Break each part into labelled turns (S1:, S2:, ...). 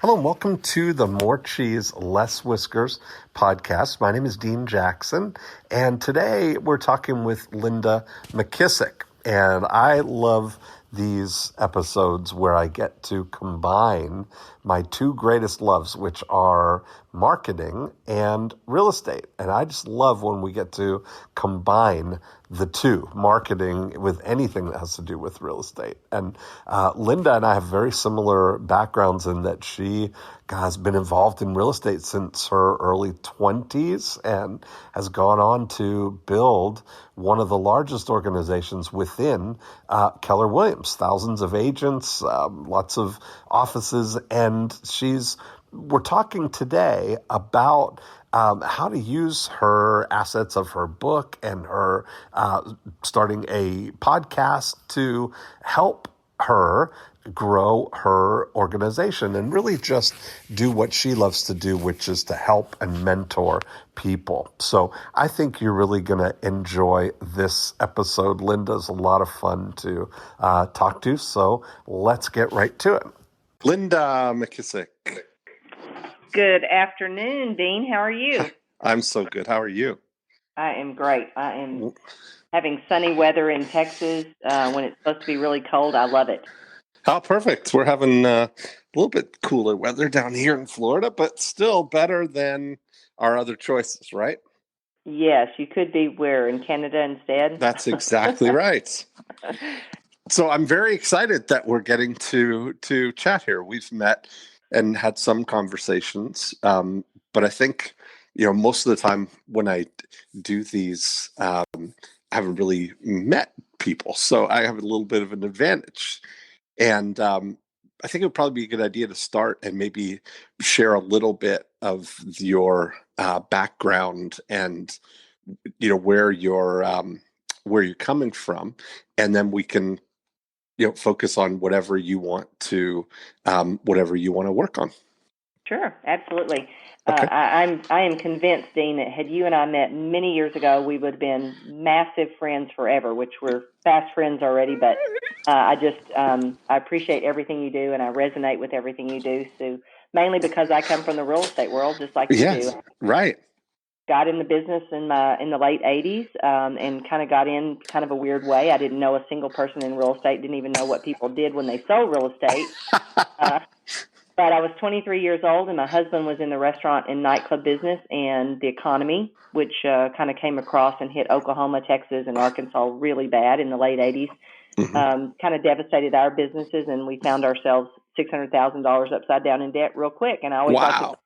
S1: Hello and welcome to the More Cheese Less Whiskers podcast. My name is Dean Jackson, and today we're talking with Linda McKissack. And I love these episodes where I get to combine my two greatest loves, which are marketing and real estate. And I just love when we get to combine the two, marketing with anything that has to do with real estate. And Linda and I have very similar backgrounds in that she has been involved in real estate since her early 20s and has gone on to build one of the largest organizations within Keller Williams, thousands of agents, lots of offices, and we're talking today about how to use her assets of her book and her starting a podcast to help her grow her organization and really just do what she loves to do, which is to help and mentor people. So I think you're really going to enjoy this episode. Linda's a lot of fun to talk to, so let's get right to it. Linda McKissack.
S2: Good afternoon, Dean. How are you?
S1: I'm so good. How are you?
S2: I am great. I am having sunny weather in Texas when it's supposed to be really cold. I love it.
S1: Oh, perfect. We're having a little bit cooler weather down here in Florida, but still better than our other choices, right?
S2: Yes, you could be where, in Canada instead?
S1: That's exactly right. So I'm very excited that we're getting to chat here. We've met and had some conversations, but I think, most of the time when I do these, I haven't really met people, so I have a little bit of an advantage. And I think it would probably be a good idea to start and maybe share a little bit of your background and where you're coming from, and then we can focus on whatever you want to work on.
S2: Sure, absolutely.
S1: Okay.
S2: I am convinced, Dean, that had you and I met many years ago, we would have been massive friends forever, which we're fast friends already. But I appreciate everything you do, and I resonate with everything you do. So mainly because I come from the real estate world, just like you do.
S1: Right.
S2: Got in the business in the late 80s and kind of got in kind of a weird way. I didn't know a single person in real estate, didn't even know what people did when they sold real estate. But I was 23 years old, and my husband was in the restaurant and nightclub business, and the economy, which kind of came across and hit Oklahoma, Texas, and Arkansas really bad in the late 80s, kind of devastated our businesses, and we found ourselves $600,000 upside down in debt real quick. And I always thought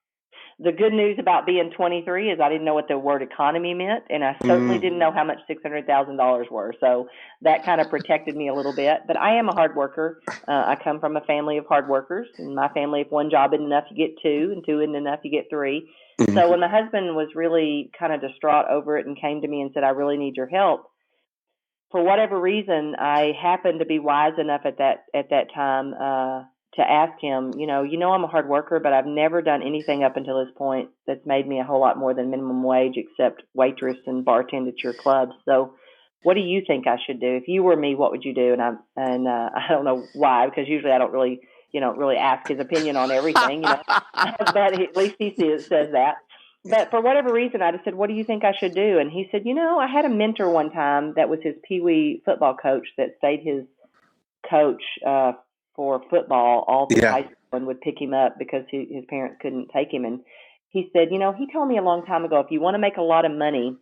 S2: the good news about being 23 is I didn't know what the word economy meant, and I certainly didn't know how much $600,000 were. So that kind of protected me a little bit. But I am a hard worker. I come from a family of hard workers. In my family, if one job isn't enough, you get two, and two isn't enough, you get three. So when my husband was really kind of distraught over it and came to me and said, I really need your help, for whatever reason, I happened to be wise enough at that time to ask him, I'm a hard worker, but I've never done anything up until this point that's made me a whole lot more than minimum wage, except waitress and bartend at your club. So what do you think I should do? If you were me, what would you do? And I don't know why, because usually I don't really ask his opinion on everything, but at least he says that. But for whatever reason, I just said, what do you think I should do? And he said, I had a mentor one time that was his peewee football coach that stayed his coach for football all through high school and would pick him up because his parents couldn't take him. And he said, he told me a long time ago, if you want to make a lot of money,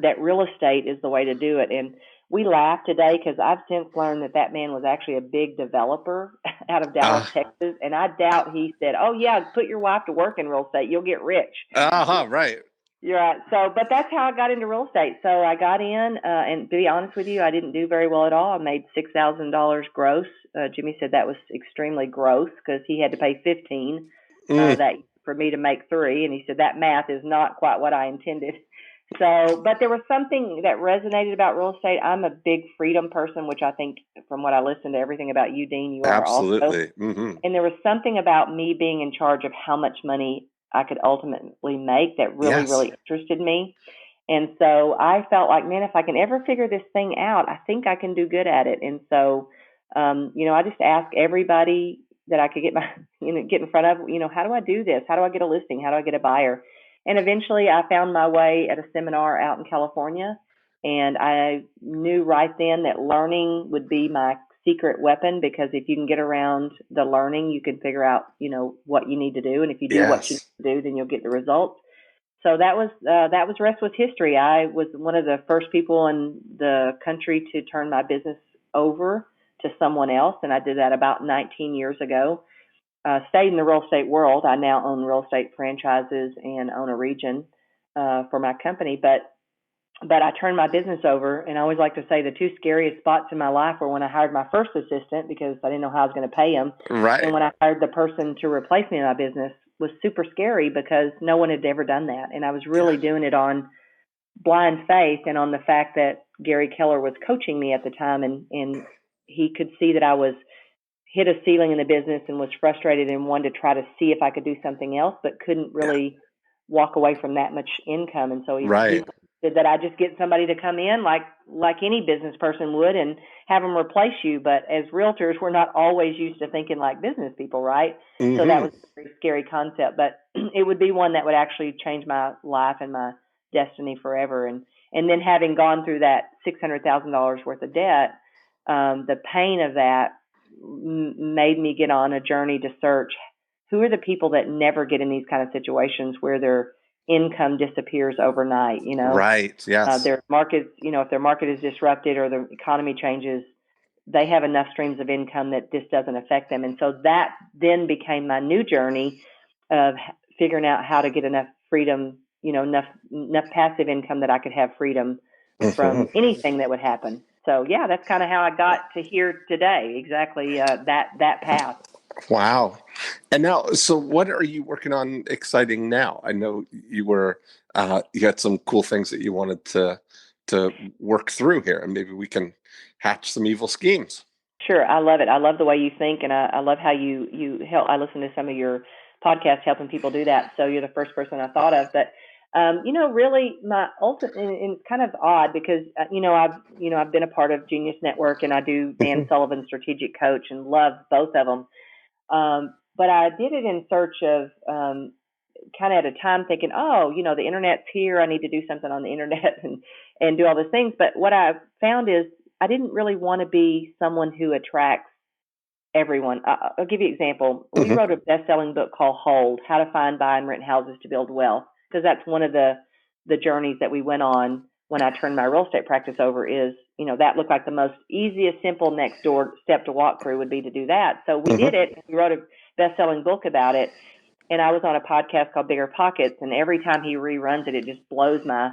S2: that real estate is the way to do it. And we laugh today because I've since learned that man was actually a big developer out of Dallas, Texas. And I doubt he said, oh, yeah, put your wife to work in real estate. You'll get rich.
S1: Right.
S2: You're right. So, but that's how I got into real estate. So I got in, and to be honest with you, I didn't do very well at all. I made $6,000 gross. Jimmy said that was extremely gross because he had to pay $15 that for me to make $3, and he said that math is not quite what I intended. So, but there was something that resonated about real estate. I'm a big freedom person, which I think, from what I listened to everything about you, Dean, you are
S1: absolutely.
S2: Also. And there was something about me being in charge of how much money I could ultimately make that really interested me. And so I felt like, man, if I can ever figure this thing out, I think I can do good at it. And so, I just ask everybody, that I could get my, get in front of, how do I do this? How do I get a listing? How do I get a buyer? And eventually I found my way at a seminar out in California. And I knew right then that learning would be my secret weapon, because if you can get around the learning, you can figure out, what you need to do. And if you do what you
S1: Yes.
S2: need to do, then you'll get the results. So that was rest was history. I was one of the first people in the country to turn my business over to someone else, and I did that about 19 years ago. Stayed in the real estate world. I now own real estate franchises and own a region for my company, but I turned my business over. And I always like to say the two scariest spots in my life were when I hired my first assistant, because I didn't know how I was going to pay him.
S1: Right.
S2: And when I hired the person to replace me in my business, was super scary because no one had ever done that. And I was really doing it on blind faith and on the fact that Gary Keller was coaching me at the time. And he could see that I was hit a ceiling in the business and was frustrated and wanted to try to see if I could do something else, but couldn't really walk away from that much income. And so he said that I just get somebody to come in like any business person would and have them replace you. But as realtors, we're not always used to thinking like business people, right?
S1: Mm-hmm.
S2: So that was a very scary concept, but it would be one that would actually change my life and my destiny forever. And then having gone through that $600,000 worth of debt, the pain of that made me get on a journey to search who are the people that never get in these kind of situations where their income disappears overnight.
S1: Right. Yes.
S2: Their markets, if their market is disrupted or the economy changes, they have enough streams of income that this doesn't affect them. And so that then became my new journey of figuring out how to get enough freedom, enough passive income that I could have freedom from anything that would happen. So yeah, that's kind of how I got to here today. Exactly that path.
S1: Wow. And now, so what are you working on exciting now? I know you were you had some cool things that you wanted to work through here, and maybe we can hatch some evil schemes.
S2: Sure, I love it. I love the way you think, and I love how you help. I listen to some of your podcasts helping people do that. So you're the first person I thought of, but really, my ultimate, and it's kind of odd because I've been a part of Genius Network, and I do Dan Sullivan's Strategic Coach, and love both of them. But I did it in search of kind of at a time thinking, the internet's here. I need to do something on the internet and do all those things. But what I found is I didn't really want to be someone who attracts everyone. I'll give you an example. We wrote a best-selling book called Hold, How to Find, Buy, and Rent Houses to Build Wealth, because that's one of the journeys that we went on when I turned my real estate practice over. Is that looked like the most easiest, simple next door step to walk through would be to do that. So we did it. We wrote a best-selling book about it, and I was on a podcast called Bigger Pockets, and every time he reruns it, it just blows my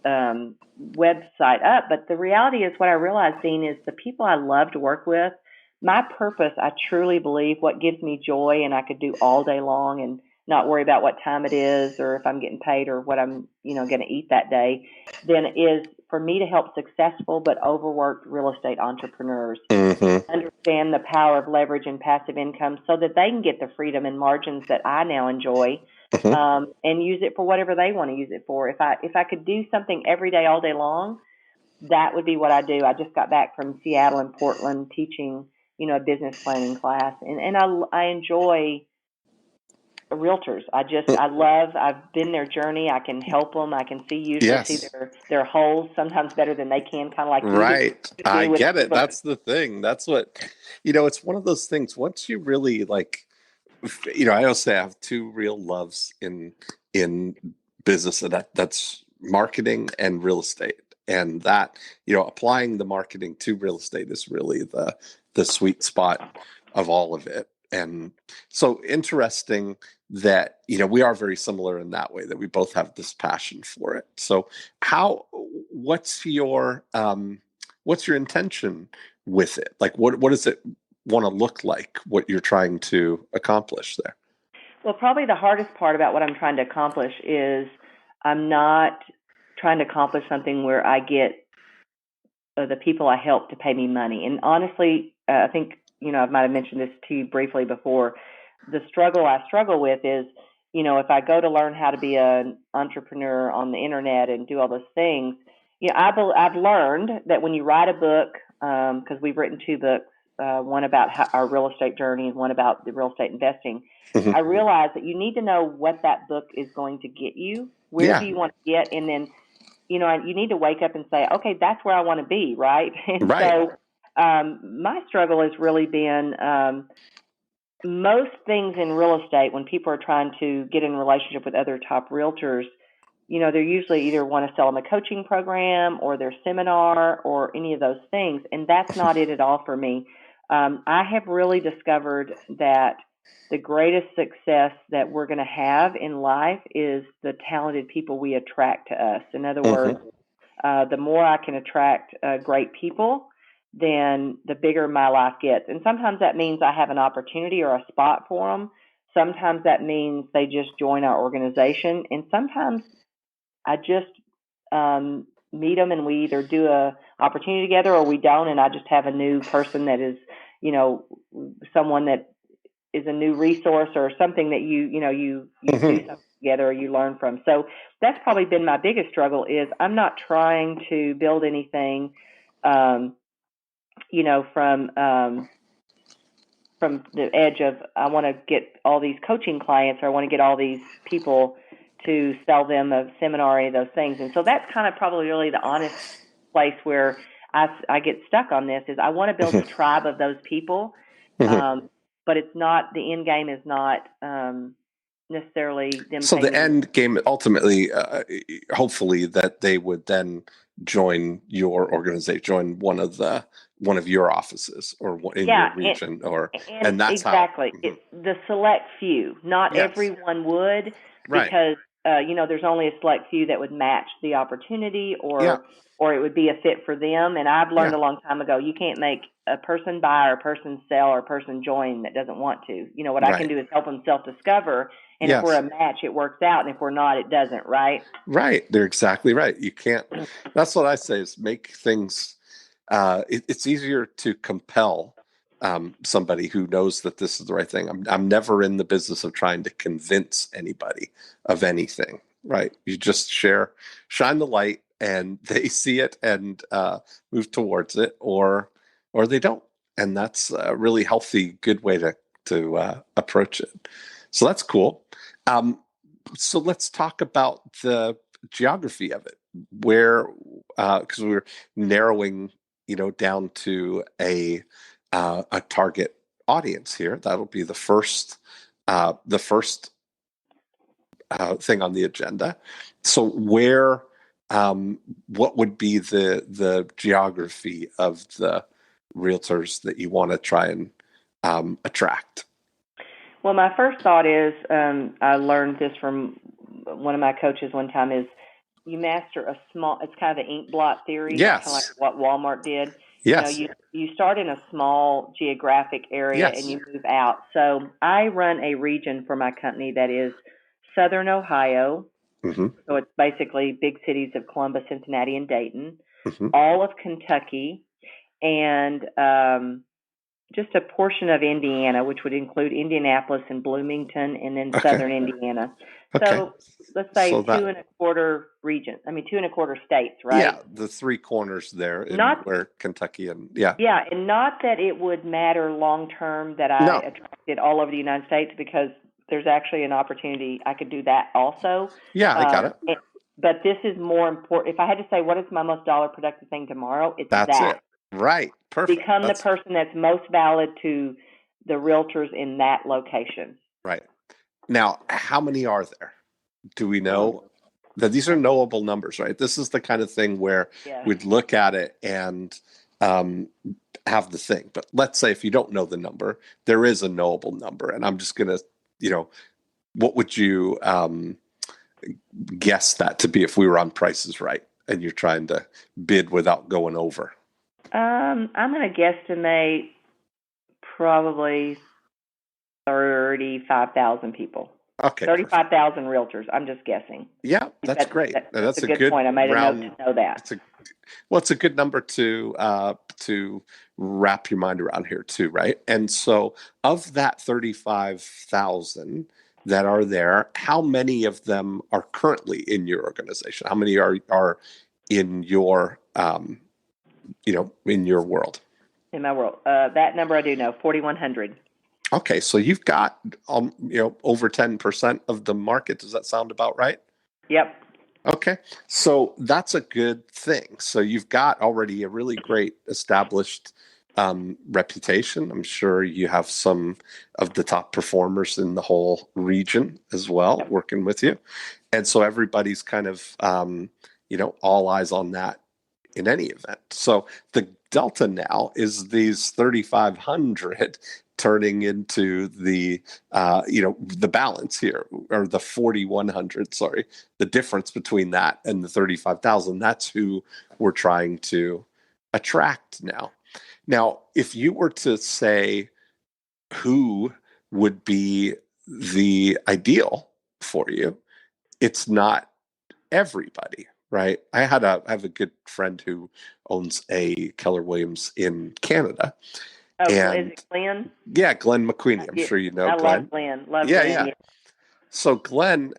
S2: website up. But the reality is, what I realized, Dean, is the people I love to work with, my purpose, I truly believe what gives me joy and I could do all day long and not worry about what time it is or if I'm getting paid or what I'm, going to eat that day, then is for me to help successful but overworked real estate entrepreneurs understand the power of leverage and passive income so that they can get the freedom and margins that I now enjoy and use it for whatever they want to use it for. If I could do something every day, all day long, that would be what I do. I just got back from Seattle and Portland teaching a business planning class. And I enjoy realtors. I've been their journey. I can help them. I can usually see their holes sometimes better than they can, kind of like
S1: right. I get it. That's the thing. That's what, it's one of those things. Once you really I also have two real loves in business, and that's marketing and real estate. And that, applying the marketing to real estate is really the sweet spot of all of it. And so interesting that, we are very similar in that way, that we both have this passion for it. So what's your intention with it? Like, what does it want to look like, what you're trying to accomplish there?
S2: Well, probably the hardest part about what I'm trying to accomplish is I'm not trying to accomplish something where I get the people I help to pay me money. And honestly, I think, I might have mentioned this to you briefly before. The struggle I struggle with is, if I go to learn how to be an entrepreneur on the internet and do all those things, I've learned that when you write a book, because we've written 2 books one about our real estate journey and one about the real estate investing,
S1: Mm-hmm.
S2: I realized that you need to know what that book is going to get you. Where do you want to get? And then, you need to wake up and say, okay, that's where I want to be, right? And so my struggle has really been most things in real estate, when people are trying to get in a relationship with other top realtors, they're usually either want to sell them a coaching program or their seminar or any of those things. And that's not it at all for me. I have really discovered that the greatest success that we're going to have in life is the talented people we attract to us. In other words, the more I can attract great people, then the bigger my life gets. And sometimes that means I have an opportunity or a spot for them. Sometimes that means they just join our organization. And sometimes I just meet them and we either do a opportunity together or we don't. And I just have a new person that is, someone that is a new resource or something that you do something together or you learn from. So that's probably been my biggest struggle is I'm not trying to build anything, from the edge of I want to get all these coaching clients or I want to get all these people to sell them a seminar or any of those things. And so that's kind of probably really the honest place where I get stuck on this is I want to build a tribe of those people. But it's not, the end game is not necessarily them.
S1: So the end game, ultimately, hopefully that they would then join your organization, join one of your offices or in your region, and that's
S2: exactly how, the select few. Not everyone would, because there's only a select few that would match the opportunity or it would be a fit for them. And I've learned a long time ago, you can't make a person buy or a person sell or a person join that doesn't want to. What I can do is help them self-discover. And if we're a match, it works out. And if we're not, it doesn't, right?
S1: Right. They're exactly right. You can't, that's what I say is make things, it's easier to compel somebody who knows that this is the right thing. I'm never in the business of trying to convince anybody of anything, right? You just shine the light and they see it and move towards it or they don't. And that's a really healthy, good way to approach it. So that's cool. So let's talk about the geography of it, where because we're narrowing, down to a target audience here. That'll be the first thing on the agenda. So where, what would be the geography of the realtors that you want to try and attract?
S2: Well, my first thought is, I learned this from one of my coaches one time, is you master it's kind of the ink blot theory, kind of like what Walmart did.
S1: Yes.
S2: You start in a small geographic area and you move out. So I run a region for my company that is Southern Ohio. So it's basically big cities of Columbus, Cincinnati, and Dayton, all of Kentucky, and just a portion of Indiana, which would include Indianapolis and Bloomington, and then Southern Indiana. So let's say 2.25 states, right?
S1: Yeah, the three corners there, where Kentucky and
S2: Yeah, and not that it would matter long term that I attracted all over the United States, because there's actually an opportunity I could do that also.
S1: Yeah, I got it.
S2: But this is more important. If I had to say what is my most dollar productive thing tomorrow, it's
S1: that's it. Right. Perfect.
S2: Become the person that's most valid to the realtors in that location.
S1: Right. Now, how many are there? Do we know that these are knowable numbers, right? This is the kind of thing where we'd look at it and have the thing. But let's say if you don't know the number, there is a knowable number. And I'm just going to, what would you guess that to be if we were on Price is Right and you're trying to bid without going over?
S2: I'm going to guesstimate probably 35,000 people.
S1: Okay.
S2: 35,000 realtors. I'm just guessing.
S1: Yeah, that's great.
S2: That's a good point. I made a note to know that.
S1: It's a good number to wrap your mind around here too, right? And so of that 35,000 that are there, how many of them are currently in your organization? How many are in your in your world?
S2: in my world. That number I do know, 4,100.
S1: Okay, so you've got over 10% of the market. Does that sound about right?
S2: Yep.
S1: Okay, so that's a good thing. So you've got already a really great established reputation. I'm sure you have some of the top performers in the whole region as well
S2: Yep.
S1: working with you. And so everybody's kind of, all eyes on that in any event. So the delta now is these 3,500 turning into the balance here, or the 4,100, sorry, the difference between that and the 35,000. That's who we're trying to attract now. Now, if you were to say who would be the ideal for you, it's not everybody, right? I have a good friend who owns a Keller Williams in Canada,
S2: Oh, is
S1: and
S2: it Glenn?
S1: yeah, Glenn McQueenie. I'm sure you know
S2: I love
S1: Glenn.
S2: Glenn. Love
S1: Yeah,
S2: Glenn.
S1: yeah.
S2: Yeah.
S1: So Glenn,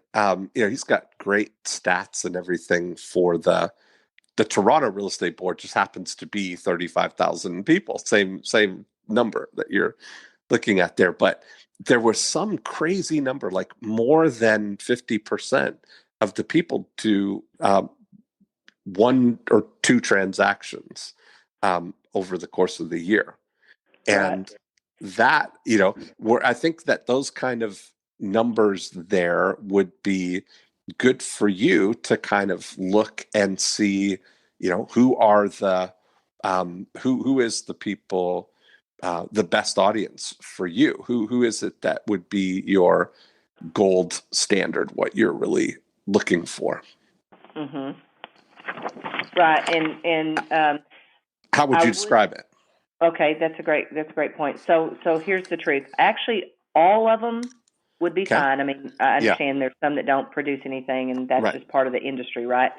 S1: he's got great stats and everything for the Toronto Real Estate Board. Just happens to be 35,000 people, same number that you're looking at there. But there was some crazy number, like more than 50% of the people do one or two transactions over the course of the year.
S2: Right.
S1: And that, where I think that those kind of numbers there would be good for you to kind of look and see, who are the who is the people, the best audience for you? Who is it that would be your gold standard? What you're really looking for?
S2: Mhm. Right. And
S1: How would
S2: I
S1: you
S2: would.
S1: describe it?
S2: Okay, that's a great point. So here's the truth. Actually, all of them would be
S1: Okay.
S2: fine. I mean, I
S1: Yeah.
S2: understand there's some that don't produce anything, and that's
S1: Right.
S2: just part of the industry, right?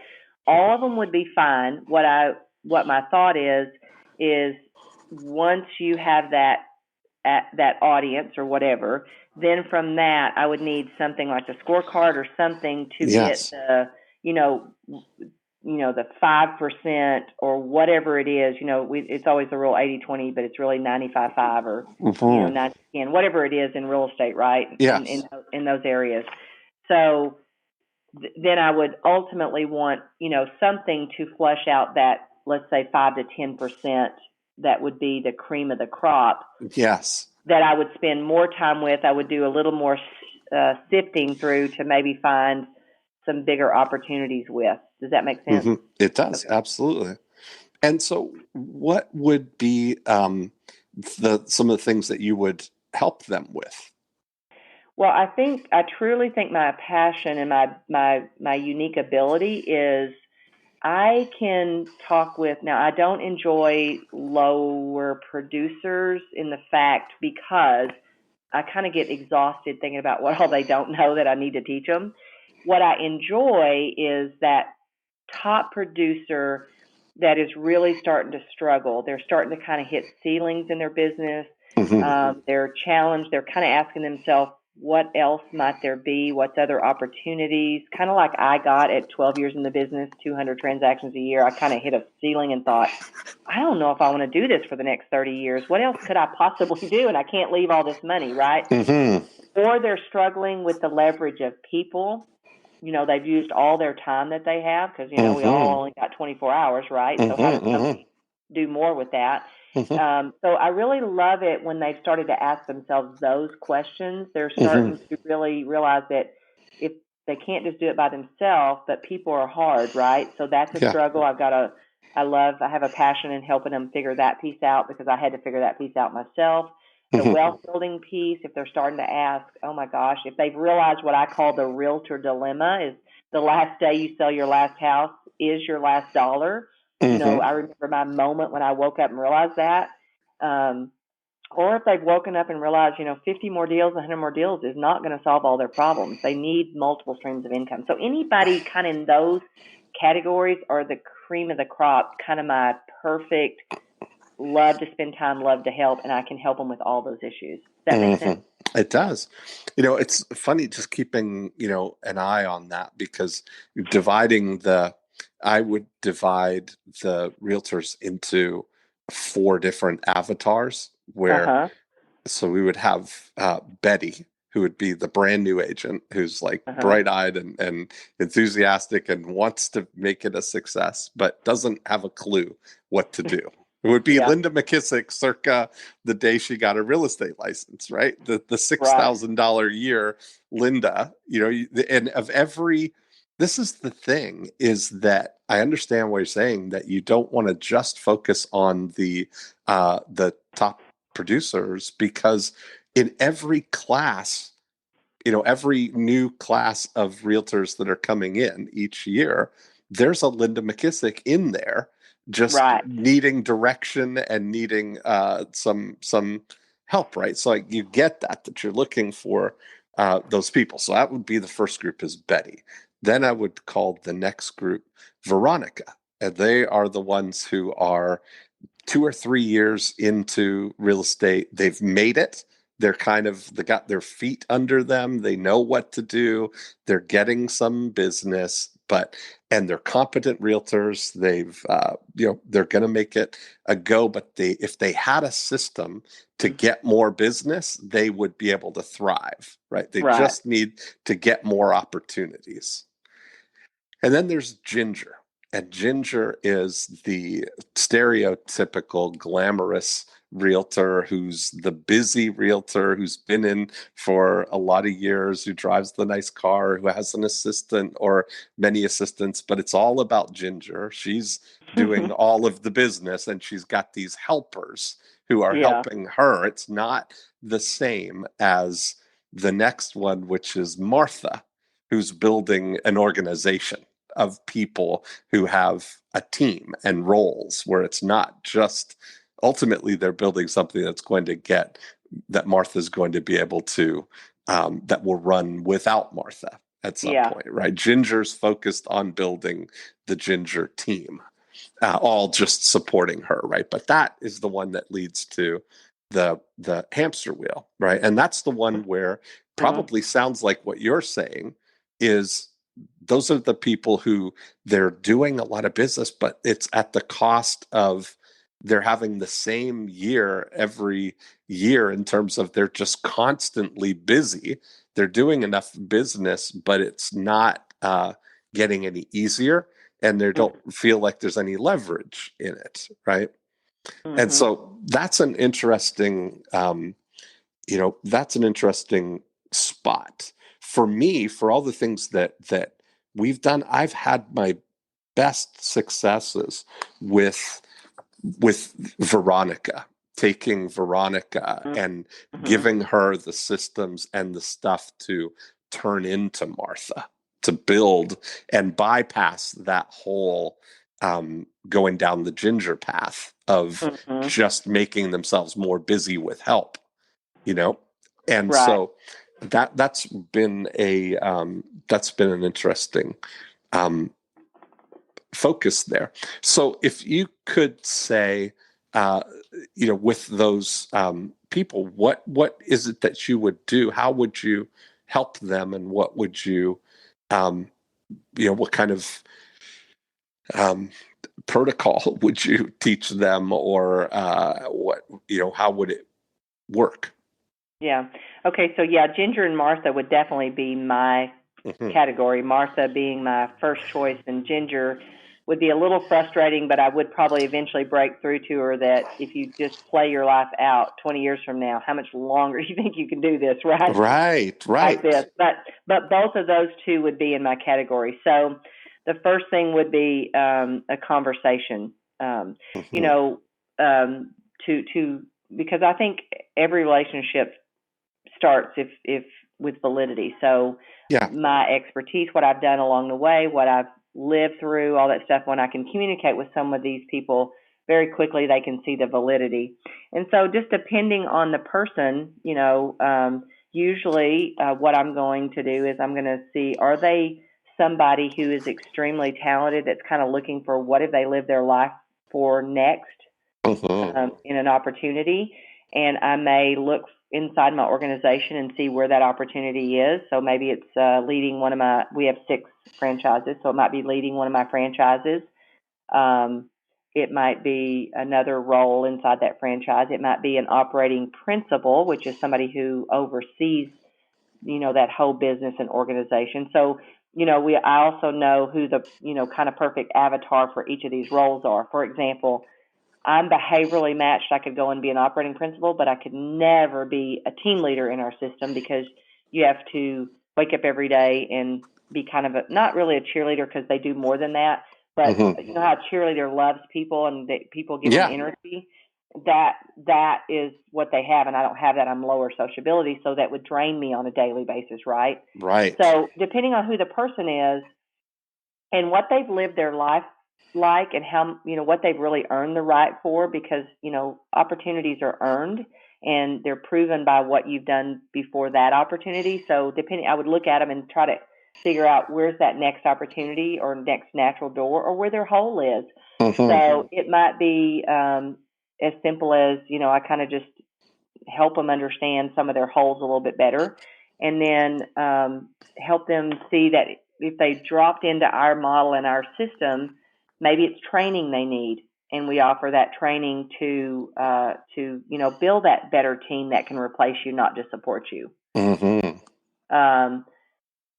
S2: All of them would be fine. What my thought is once you have that audience or whatever, then from that I would need something like a scorecard or something to get
S1: Yes.
S2: you know the 5% or whatever it is. It's always the rule 80-20, but it's really 95-5 or
S1: Mm-hmm.
S2: 90-10, whatever it is in real estate, right?
S1: Yes.
S2: In those areas. So then I would ultimately want something to flush out that, let's say, 5 to 10% that would be the cream of the crop
S1: Yes.
S2: that I would spend more time with. I would do a little more sifting through to maybe find some bigger opportunities with. Does that make sense?
S1: Mm-hmm. It does.
S2: Okay.
S1: Absolutely. And so what would be some of the things that you would help them with?
S2: Well, I truly think my passion and my unique ability is I can talk with. Now, I don't enjoy lower producers in the fact because I kind of get exhausted thinking about what all they don't know that I need to teach them. What I enjoy is that top producer that is really starting to struggle. They're starting to kind of hit ceilings in their business.
S1: Mm-hmm.
S2: They're challenged. They're kind of asking themselves, what else might there be? What's other opportunities? Kind of like I got at 12 years in the business, 200 transactions a year. I kind of hit a ceiling and thought, I don't know if I want to do this for the next 30 years. What else could I possibly do? And I can't leave all this money, right?
S1: Mm-hmm.
S2: Or they're struggling with the leverage of people. They've used all their time that they have because, we all
S1: Mm-hmm.
S2: only got 24 hours, right? So how does
S1: Mm-hmm.
S2: somebody do more with that?
S1: Mm-hmm.
S2: So I really love it when they've started to ask themselves those questions. They're
S1: Mm-hmm.
S2: starting to really realize that if they can't just do it by themselves, but people are hard, right? So that's a
S1: Yeah.
S2: struggle. I have a passion in helping them figure that piece out because I had to figure that piece out myself. The
S1: Mm-hmm.
S2: wealth building piece, if they're starting to ask, oh my gosh, if they've realized what I call the realtor dilemma is the last day you sell your last house is your last dollar.
S1: Mm-hmm.
S2: I remember my moment when I woke up and realized that. Or if they've woken up and realized, 50 more deals, 100 more deals is not going to solve all their problems. They need multiple streams of income. So anybody kind of in those categories are the cream of the crop, kind of my perfect love to spend time, love to help, and I can help them with all those issues. Does that make sense?
S1: It does. It's funny just keeping, an eye on that because I would divide the realtors into four different avatars where
S2: Uh-huh.
S1: so we would have Betty, who would be the brand new agent, who's like
S2: Uh-huh.
S1: bright-eyed and enthusiastic and wants to make it a success, but doesn't have a clue what to do. It would be
S2: Yeah.
S1: Linda McKissack circa the day she got a real estate license, right? The
S2: Right.
S1: $6,000 a year Linda, and of every, this is the thing, is that I understand what you're saying, that you don't want to just focus on the top producers, because in every class, every new class of realtors that are coming in each year, there's a Linda McKissack in there, just
S2: Right.
S1: needing direction and needing some help, right? So like, you get that you're looking for those people. So that would be the first group, is Betty. Then I would call the next group Veronica, and they are the ones who are 2 or 3 years into real estate. They've made it. They got their feet under them. They know what to do. They're getting some business, and they're competent realtors. They're going to make it a go, but if they had a system to get more business, they would be able to thrive, right? They
S2: Right.
S1: just need to get more opportunities. And then there's Ginger. And Ginger is the stereotypical glamorous realtor, who's the busy realtor, who's been in for a lot of years, who drives the nice car, who has an assistant or many assistants, but it's all about Ginger. She's doing all of the business, and she's got these helpers who are
S2: Yeah.
S1: helping her. It's not the same as the next one, which is Martha, who's building an organization of people who have a team and roles, where it's not just, ultimately they're building something that's going to get, that Martha's going to be able to, that will run without Martha at some
S2: Yeah.
S1: point, right? Ginger's focused on building the Ginger team, all just supporting her, right? But that is the one that leads to the hamster wheel, right? And that's the one where
S2: Mhm.
S1: probably sounds like what you're saying is, those are the people who, they're doing a lot of business, but it's at the cost of, they're having the same year every year, in terms of they're just constantly busy. They're doing enough business, but it's not getting any easier, and they don't feel like there's any leverage in it, right? And
S2: Mhm.
S1: so that's an interesting, that's an interesting spot for me. For all the things that we've done, I've had my best successes with Veronica, taking Veronica and
S2: Mhm.
S1: giving her the systems and the stuff to turn into Martha, to build and bypass that whole going down the Ginger path of
S2: Mhm.
S1: just making themselves more busy with help, you know? And
S2: Right.
S1: so that's been an interesting um, focus there. So if you could say, uh, with those people, what is it that you would do? How would you help them, and what would you, um, what kind of um, protocol would you teach them, or how would it work?
S2: Yeah. Okay. So yeah, Ginger and Martha would definitely be my
S1: Mm-hmm.
S2: category. Martha being my first choice, and Ginger would be a little frustrating, but I would probably eventually break through to her that if you just play your life out 20 years from now, how much longer do you think you can do this, right?
S1: Right,
S2: Like this.
S1: right.
S2: But both of those two would be in my category. So the first thing would be a conversation. You
S1: Mm-hmm.
S2: know, to because I think every relationship starts if with validity. So
S1: Yeah.
S2: my expertise, what I've done along the way, what I've lived through, all that stuff, when I can communicate with some of these people very quickly, they can see the validity. And so just depending on the person, usually what I'm going to do is I'm going to see, are they somebody who is extremely talented that's kind of looking for what have they lived their life for next
S1: Mm-hmm.
S2: in an opportunity, and I may look inside my organization and see where that opportunity is. So maybe it's leading we have 6 franchises, so it might be leading one of my franchises. Um, It might be another role inside that franchise. It might be an operating principal, which is somebody who oversees, that whole business and organization. So, I also know who the, kind of perfect avatar for each of these roles are. For example, I'm behaviorally matched. I could go and be an operating principal, but I could never be a team leader in our system because you have to wake up every day and be kind of not really a cheerleader because they do more than that, but you know how a cheerleader loves people and people give them energy. That is what they have, and I don't have that. I'm lower sociability, so that would drain me on a daily basis, right?
S1: Right.
S2: So depending on who the person is and what they've lived their life like and how, what they've really earned the right for, because, opportunities are earned and they're proven by what you've done before that opportunity. So I would look at them and try to figure out where's that next opportunity or next natural door or where their hole is. So it might be as simple as, I kind of just help them understand some of their holes a little bit better, and then help them see that if they dropped into our model and our system, maybe it's training they need, and we offer that training to build that better team that can replace you, not just support you.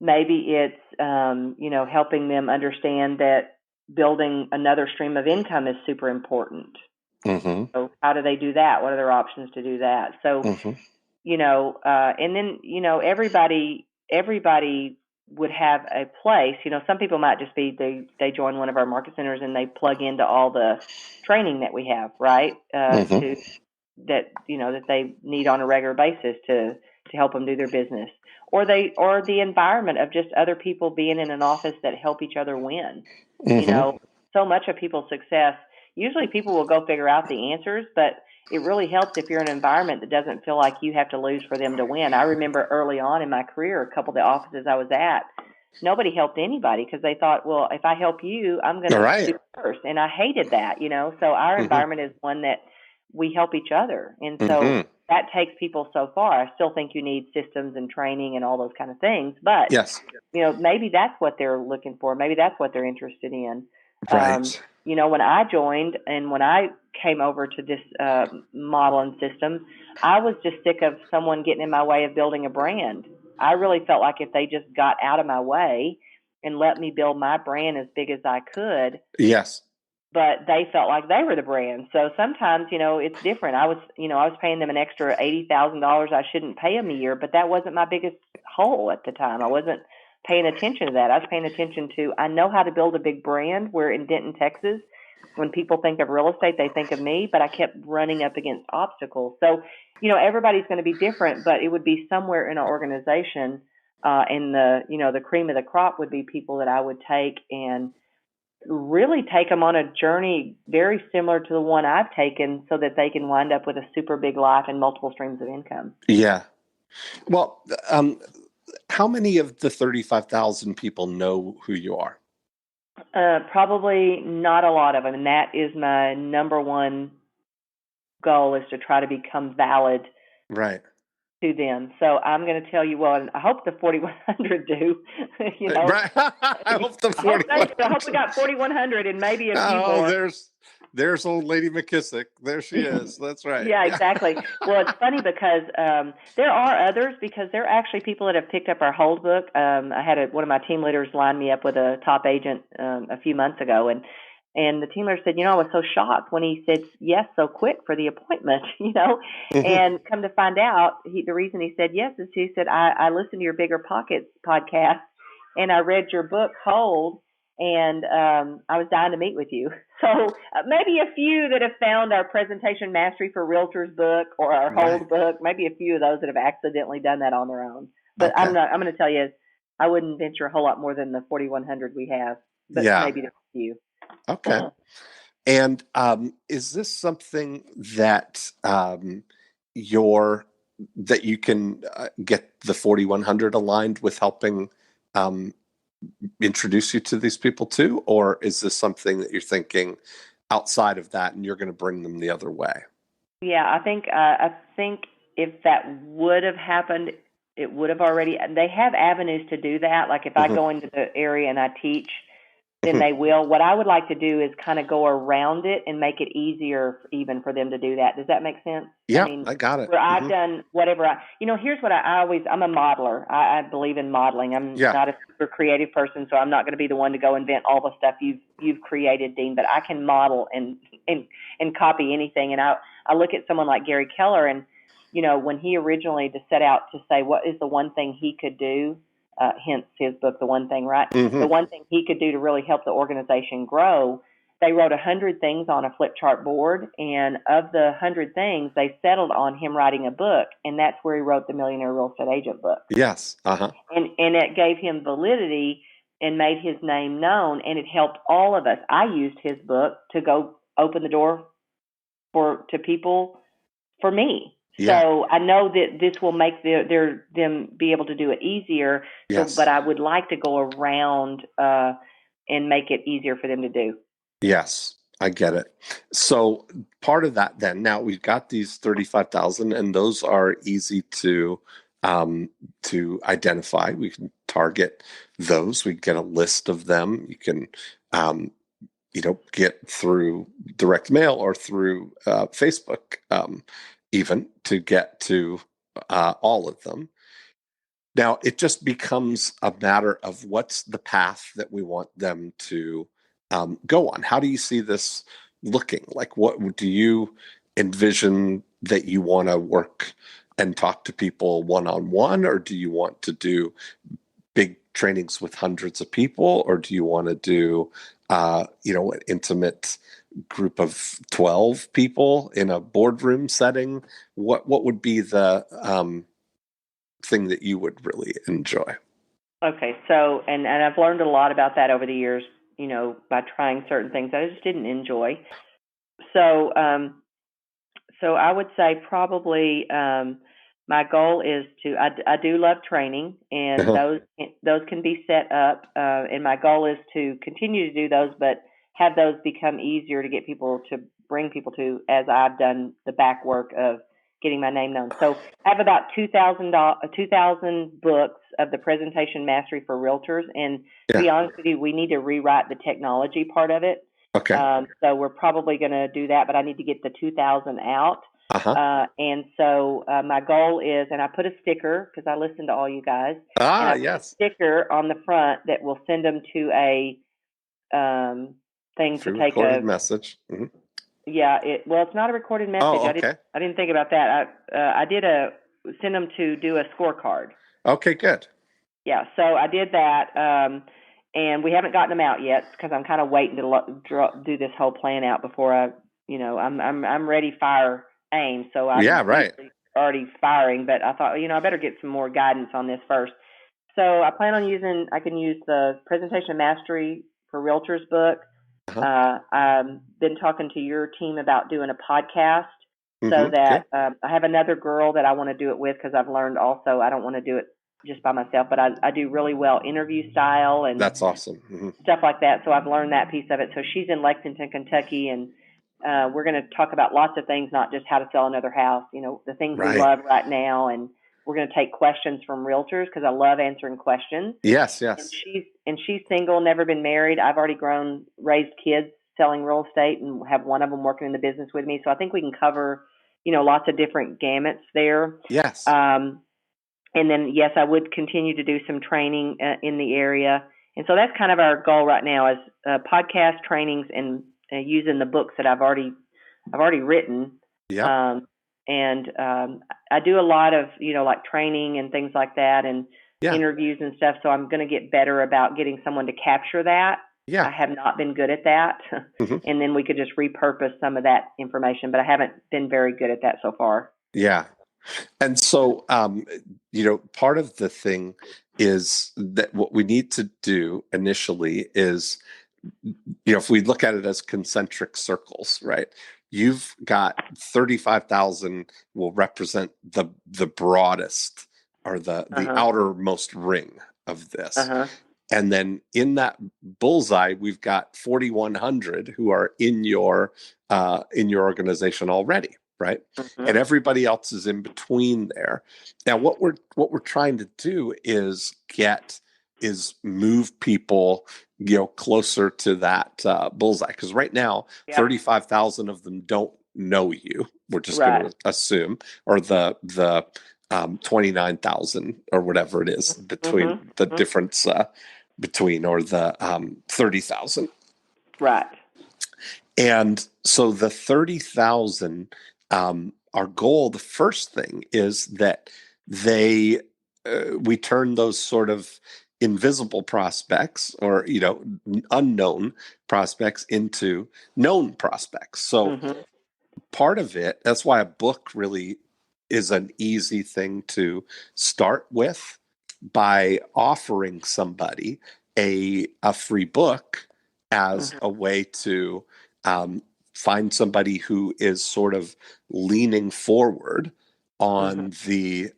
S2: Maybe it's helping them understand that building another stream of income is super important. So how do they do that? What are their options to do that? So, and then, everybody would have a place. Some people might just be, they join one of our market centers and they plug into all the training that we have, right? That they need on a regular basis to help them do their business, or the environment of just other people being in an office that help each other win. So much of people's success, usually people will go figure out the answers, but it really helps if you're in an environment that doesn't feel like you have to lose for them to win. I remember early on in my career, a couple of the offices I was at, nobody helped anybody because they thought, well, if I help you, I'm going to do first. And I hated that, So our environment is one that we help each other. And so that takes people so far. I still think you need systems and training and all those kind of things. But, maybe that's what they're looking for. Maybe that's what they're interested in.
S1: Right.
S2: When I joined and when I came over to this model and system, I was just sick of someone getting in my way of building a brand. I really felt like if they just got out of my way and let me build my brand as big as I could.
S1: Yes.
S2: But they felt like they were the brand. So sometimes, it's different. I was paying them an extra $80,000 I shouldn't pay them a year, but that wasn't my biggest hole at the time. I wasn't paying attention to that. I was paying attention to, I know how to build a big brand. We're in Denton, Texas. When people think of real estate, they think of me, but I kept running up against obstacles. So, everybody's going to be different, but it would be somewhere in our organization, and the cream of the crop would be people that I would take and really take them on a journey very similar to the one I've taken so that they can wind up with a super big life and multiple streams of income.
S1: Yeah. Well, how many of the 35,000 people know who you are?
S2: Probably not a lot of them. And that is my number one goal, is to try to become valid to them. So I'm going to tell you, well, I hope the 4,100 do.
S1: Right. I hope the 4,100.
S2: I hope we got 4,100 and maybe a few more.
S1: There's old lady McKissack. There she is. That's right.
S2: Yeah, exactly. Well, it's funny because there are others, because there are actually people that have picked up our hold book. I had one of my team leaders line me up with a top agent a few months ago, and the team leader said, I was so shocked when he said yes so quick for the appointment, and come to find out, the reason he said yes is he said, I listened to your Bigger Pockets podcast and I read your book, Hold, and I was dying to meet with you. So maybe a few that have found our Presentation Mastery for Realtors book or our Hold book, maybe a few of those that have accidentally done that on their own. But I'm going to tell you, I wouldn't venture a whole lot more than the 4,100 we have, but maybe a few.
S1: Okay. And is this something that that you can get the 4,100 aligned with helping introduce you to these people too? Or is this something that you're thinking outside of that and you're going to bring them the other way?
S2: Yeah, I think if that would have happened, it would have already, they have avenues to do that. Like if I go into the area and I teach then they will. What I would like to do is kind of go around it and make it easier even for them to do that. Does that make sense?
S1: Yeah,
S2: I mean,
S1: I got it.
S2: where I've done whatever here's what I'm a modeler. I believe in modeling. I'm
S1: Yeah.
S2: not a super creative person, so I'm not going to be the one to go invent all the stuff you've created, Dean, but I can model and copy anything. And I look at someone like Gary Keller, and, when he originally just set out to say, what is the one thing he could do, hence his book, The One Thing, right?
S1: Mm-hmm.
S2: The one thing he could do to really help the organization grow. They wrote 100 things on a flip chart board, and of the 100 things, they settled on him writing a book, and that's where he wrote the Millionaire Real Estate Agent book.
S1: Yes. Uh-huh.
S2: And it gave him validity and made his name known, and it helped all of us. I used his book to go open the door to people for me.
S1: Yeah.
S2: So I know that this will make them be able to do it easier.
S1: Yes.
S2: But I would like to go around and make it easier for them to do.
S1: Yes, I get it. So part of that then, now we've got these 35,000, and those are easy to identify. We can target those. We get a list of them. You can, get through direct mail or through Facebook, even to get to all of them. Now, it just becomes a matter of what's the path that we want them to go on. How do you see this looking? Like, what do you envision that you want to work and talk to people one-on-one, or do you want to do big trainings with hundreds of people, or do you want to do, an intimate group of 12 people in a boardroom setting? What would be the thing that you would really enjoy?
S2: Okay, so and I've learned a lot about that over the years, by trying certain things that I just didn't enjoy. So so I would say probably my goal is I do love training, and those can be set up, and my goal is to continue to do those, but have those become easier to get people to bring people to, as I've done the back work of getting my name known. So I have about 2,000 books of the presentation mastery for realtors. And to be honest with you, we need to rewrite the technology part of it.
S1: Okay.
S2: So we're probably going to do that, but I need to get the 2,000 out. And so my goal is, and I put a sticker because I listen to all you guys.
S1: Yes.
S2: A sticker on the front that will send them to a thing to take a
S1: message. Mm-hmm.
S2: Yeah, it's not a recorded message.
S1: Oh, okay.
S2: I didn't think about that. I did send them to do a scorecard. Okay,
S1: good.
S2: Yeah, so I did that, and we haven't gotten them out yet because I'm kind of waiting to do this whole plan out before I'm ready, fire, aim. So I'm already firing, but I thought I better get some more guidance on this first. So I plan on I can use the Presentation Mastery for Realtors book. I've been talking to your team about doing a podcast, so that I have another girl that I want to do it with, because I've learned also I don't want to do it just by myself, but I do really well interview style, and
S1: that's awesome.
S2: Stuff like that. So I've learned that piece of it. So she's in Lexington, Kentucky, and we're going to talk about lots of things, not just how to sell another house, the things we love right now, and we're going to take questions from realtors because I love answering questions.
S1: Yes.
S2: And she's single, never been married. I've already raised kids selling real estate, and have one of them working in the business with me. So I think we can cover, lots of different gamuts there.
S1: Yes.
S2: And then, yes, I would continue to do some training in the area. And so that's kind of our goal right now, is podcast trainings and using the books that I've already written.
S1: Yeah.
S2: And I do a lot of, like training and things like that, and interviews and stuff. So I'm going to get better about getting someone to capture that.
S1: Yeah.
S2: I have not been good at that. And then we could just repurpose some of that information, but I haven't been very good at that so far.
S1: Yeah. And so, part of the thing is that what we need to do initially is, if we look at it as concentric circles, right? You've got 35,000 will represent the broadest, or the outermost ring of this. And then in that bullseye, we've got 4,100 who are in your organization already, right? And everybody else is in between there. Now, what we're trying to do is get is move people, closer to that bullseye. Because right now, 35,000 of them don't know you. We're just going to assume, or the 29,000 or whatever it is between the difference between, or the 30,000.
S2: Right.
S1: And so the 30,000, our goal, the first thing is that we turn those sort of invisible prospects, or, unknown prospects, into known prospects. So part of it, that's why a book really is an easy thing to start with, by offering somebody a free book as a way to find somebody who is sort of leaning forward on the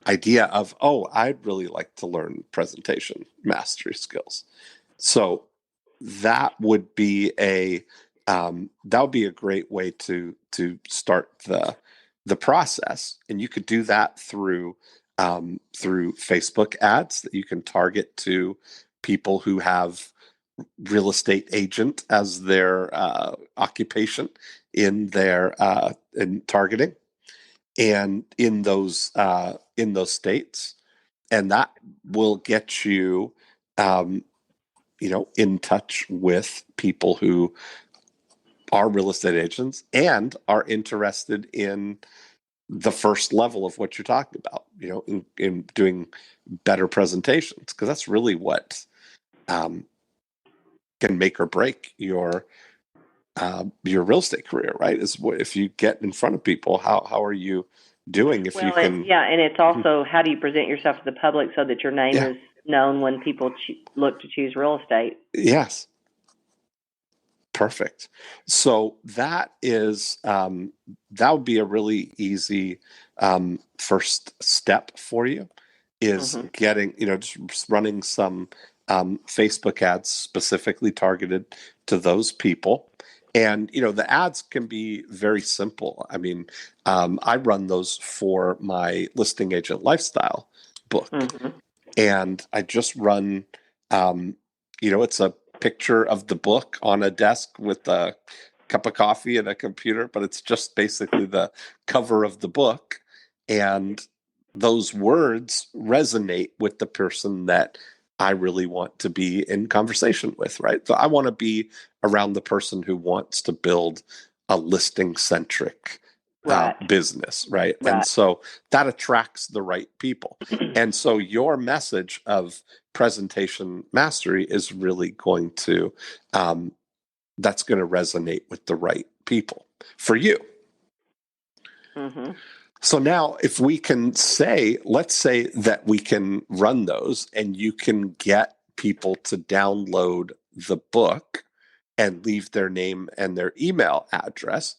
S1: idea of, oh, I'd really like to learn presentation mastery skills. So that would be a great way to start the process. And you could do that through Facebook ads that you can target to people who have real estate agent as their occupation in their in targeting, and in those states, and that will get you in touch with people who are real estate agents and are interested in the first level of what you're talking about, in doing better presentations, because that's really what can make or break your real estate career, right? Is if you get in front of people, how are you doing? If you can,
S2: and it's also, how do you present yourself to the public so that your name is known when people look to choose real estate?
S1: Yes. Perfect. So that is that would be a really easy first step for you, is getting, just running some Facebook ads specifically targeted to those people. And, the ads can be very simple. I mean, I run those for my listing agent lifestyle book. And I just run, it's a picture of the book on a desk with a cup of coffee and a computer, but it's just basically the cover of the book. And those words resonate with the person that I really want to be in conversation with, right? So I want to be around the person who wants to build a listing-centric business, right? And so that attracts the right people. And so your message of presentation mastery is really going to, that's going to resonate with the right people for you. So now, if we can let's say that we can run those and you can get people to download the book and leave their name and their email address,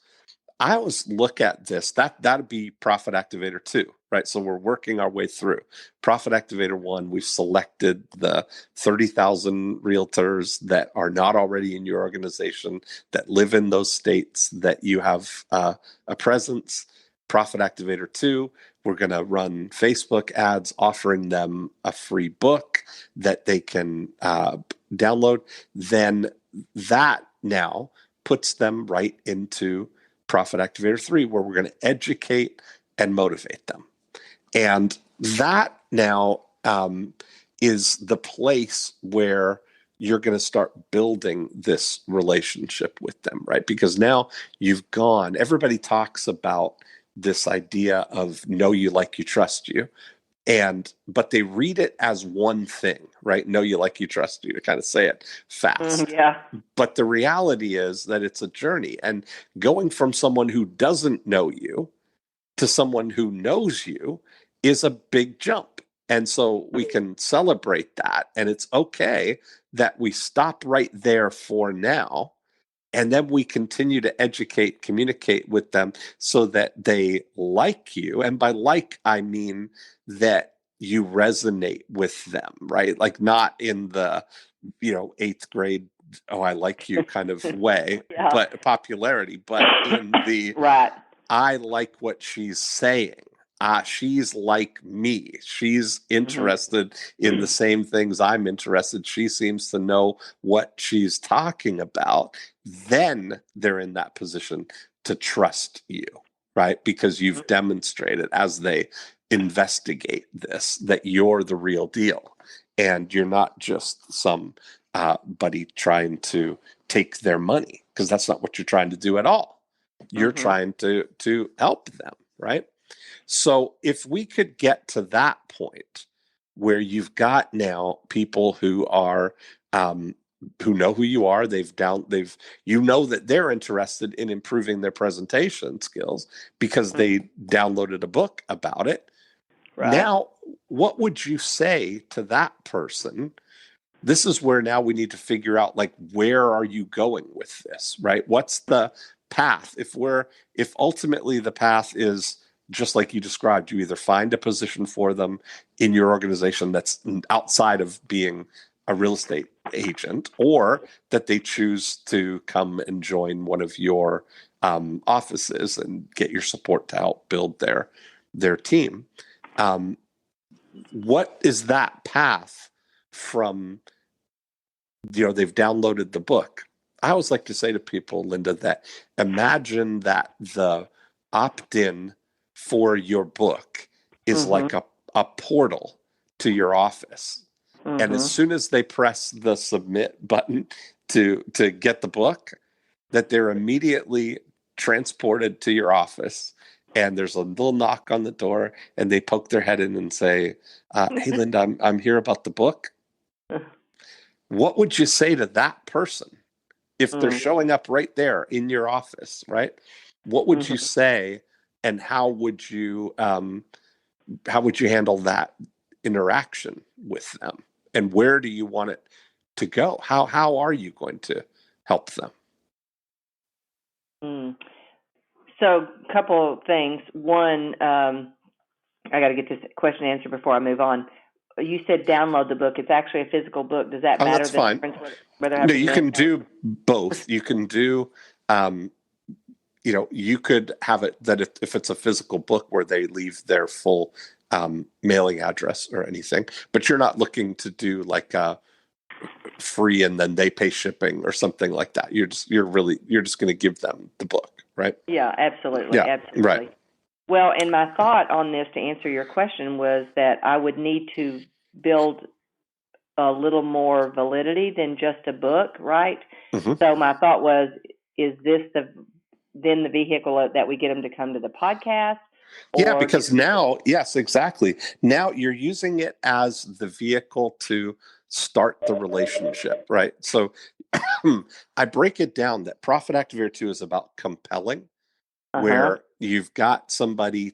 S1: I always look at this, that'd be Profit Activator 2, right? So we're working our way through Profit Activator 1. We've selected the 30,000 realtors that are not already in your organization, that live in those states that you have a presence. Profit Activator 2, we're going to run Facebook ads offering them a free book that they can download. Then that now puts them right into Profit Activator 3, where we're going to educate and motivate them. And that now is the place where you're going to start building this relationship with them, right? Because now everybody talks about this idea of know you, like you, trust you. But they read it as one thing, right? Know you, like you, trust you, to kind of say it fast. But the reality is that it's a journey, and going from someone who doesn't know you to someone who knows you is a big jump. And so we can celebrate that. And it's okay that we stop right there for now. And then we continue to educate, communicate with them so that they like you. And by like, I mean that you resonate with them, right? Like, not in the, 8th grade, oh, I like you kind of way, but popularity, but in the, I like what she's saying. she's like me. She's interested in the same things I'm interested. She seems to know what she's talking about. Then they're in that position to trust you, right? Because you've demonstrated as they investigate this that you're the real deal and you're not just some buddy trying to take their money, because that's not what you're trying to do at all. You're trying to help them, right? So if we could get to that point where you've got now people who are who know who you are, you know that they're interested in improving their presentation skills because they downloaded a book about it.
S2: Right.
S1: Now, what would you say to that person? This is where now we need to figure out, like, where are you going with this, right? What's the path? If ultimately the path is just like you described, you either find a position for them in your organization that's outside of being a real estate agent, or that they choose to come and join one of your offices and get your support to help build their team. What is that path from, they've downloaded the book? I always like to say to people, Linda, that imagine that the opt-in for your book is like a portal to your office. And as soon as they press the submit button to get the book, that they're immediately transported to your office. And there's a little knock on the door, and they poke their head in and say, "Hey, Linda, I'm here about the book." What would you say to that person if they're showing up right there in your office, right? What would you say, and how would you handle that interaction with them? And where do you want it to go? How are you going to help them?
S2: So, a couple of things. One, I got to get this question answered before I move on. You said download the book. It's actually a physical book. Does that matter?
S1: That's fine. No, you can do both. You can do, you could have it that if it's a physical book where they leave their full mailing address or anything, but you're not looking to do like a free and then they pay shipping or something like that. You're just going to give them the book, right?
S2: Yeah, absolutely.
S1: Yeah,
S2: absolutely.
S1: right.
S2: Well, and my thought on this to answer your question was that I would need to build a little more validity than just a book, right? So my thought was, is this then the vehicle that we get them to come to the podcast?
S1: Yeah, because now, yes, exactly. Now you're using it as the vehicle to start the relationship, right? So I break it down that Profit Activator 2 is about compelling, where you've got somebody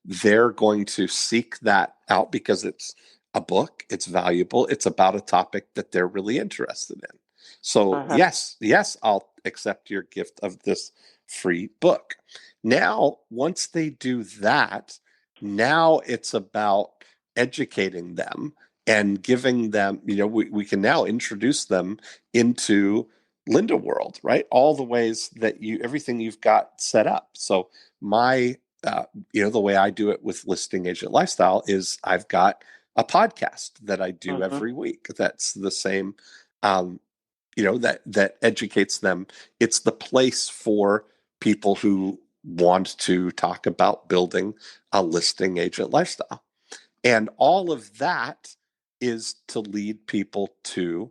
S1: they're going to seek that out because it's a book, it's valuable, it's about a topic that they're really interested in. So yes, I'll accept your gift of this free book. Now, once they do that, now it's about educating them and giving them, we can now introduce them into Linda World, right? All the ways that everything you've got set up. So my, the way I do it with Listing Agent Lifestyle is I've got a podcast that I do every week. That's the same, that educates them. It's the place for people who want to talk about building a listing agent lifestyle. And all of that is to lead people to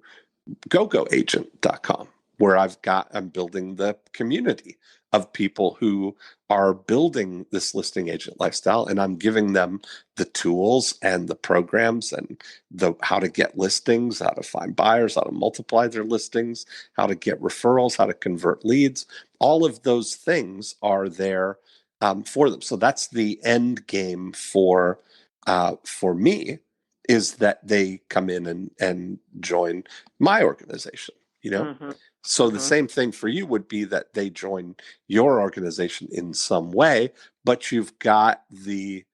S1: gogoagent.com, where I'm building the community of people who are building this listing agent lifestyle, and I'm giving them the tools and the programs and how to get listings, how to find buyers, how to multiply their listings, how to get referrals, how to convert leads. All of those things are there for them. So that's the end game for me, is that they come in and join my organization, So the same thing for you would be that they join your organization in some way, but you've got we've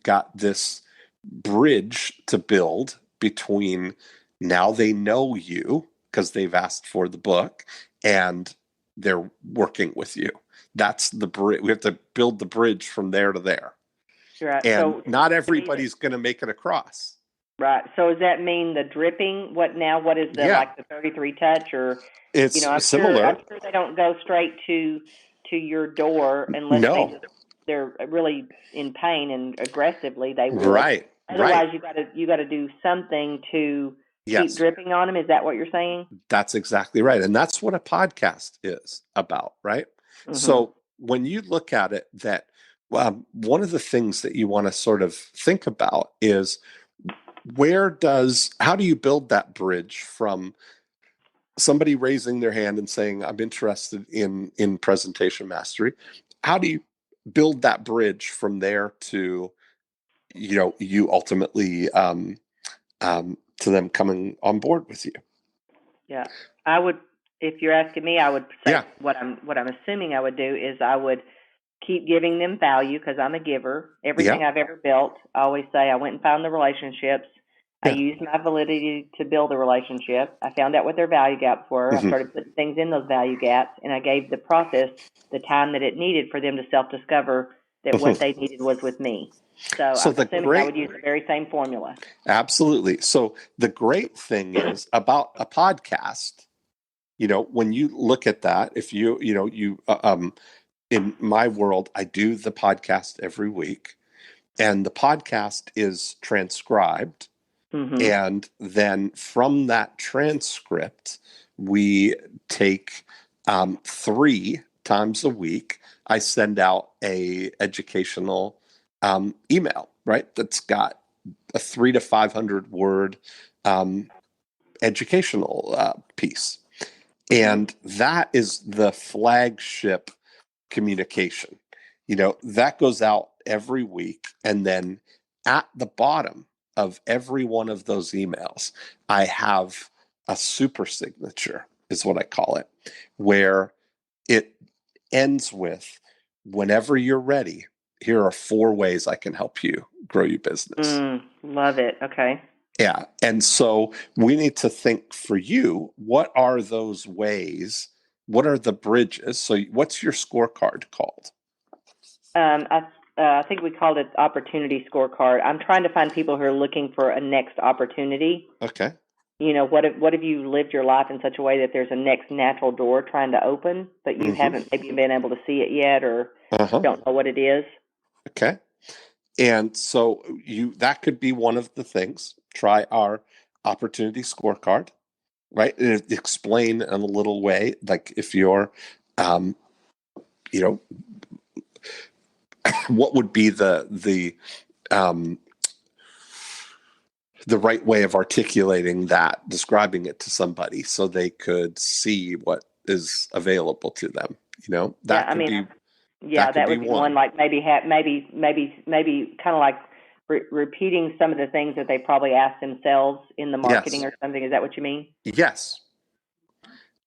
S1: got this bridge to build between, now they know you because they've asked for the book and they're working with you. that's the bridge. We have to build the bridge from there to there.
S2: Right.
S1: And
S2: So
S1: not everybody's going to make it across.
S2: right. So does that mean the dripping? What is the
S1: Yeah.
S2: like the 33 touch, or
S1: It's
S2: I'm
S1: similar.
S2: sure they don't go straight to your door unless
S1: No.
S2: they're really in pain and aggressively they would.
S1: Right.
S2: Otherwise, you got to do something to keep dripping on them. Is that what you're saying?
S1: That's exactly right. And that's what a podcast is about, right? Mm-hmm. So when you look at it, that one of the things that you want to sort of think about is how do you build that bridge from somebody raising their hand and saying, I'm interested in presentation mastery? How do you build that bridge from there to, you ultimately, to them coming on board with you?
S2: Yeah, I would. If you're asking me, I would say what I'm assuming I would do is I would keep giving them value because I'm a giver. Everything I've ever built, I always say I went and found the relationships. I used my validity to build a relationship. I found out what their value gaps were. I started putting things in those value gaps, and I gave the process the time that it needed for them to self-discover that what they needed was with me. So I'm assuming I would use the very same formula.
S1: Absolutely. So the great thing is about a podcast, when you look at that, if in my world, I do the podcast every week, and the podcast is transcribed. And then from that transcript, we take 3 times a week, I send out a educational email, right? That's got a 300 to 500 word educational piece. And that is the flagship communication. That goes out every week. And then at the bottom of every one of those emails, I have a super signature, is what I call it, where it ends with, whenever you're ready, here are 4 ways I can help you grow your business.
S2: Love it. Okay.
S1: Yeah. And so we need to think, for you, what are those ways? What are the bridges? So what's your scorecard called?
S2: I think we called it opportunity scorecard. I'm trying to find people who are looking for a next opportunity.
S1: Okay.
S2: What if you lived your life in such a way that there's a next natural door trying to open, but you haven't maybe been able to see it yet, or don't know what it is?
S1: Okay. And so that could be one of the things. Try our opportunity scorecard, right? And explain in a little way, like if you're, what would be the right way of articulating that, describing it to somebody so they could see what is available to them. That would be one.
S2: Like maybe kind of like repeating some of the things that they probably asked themselves in the marketing or something. Is that what you mean?
S1: Yes.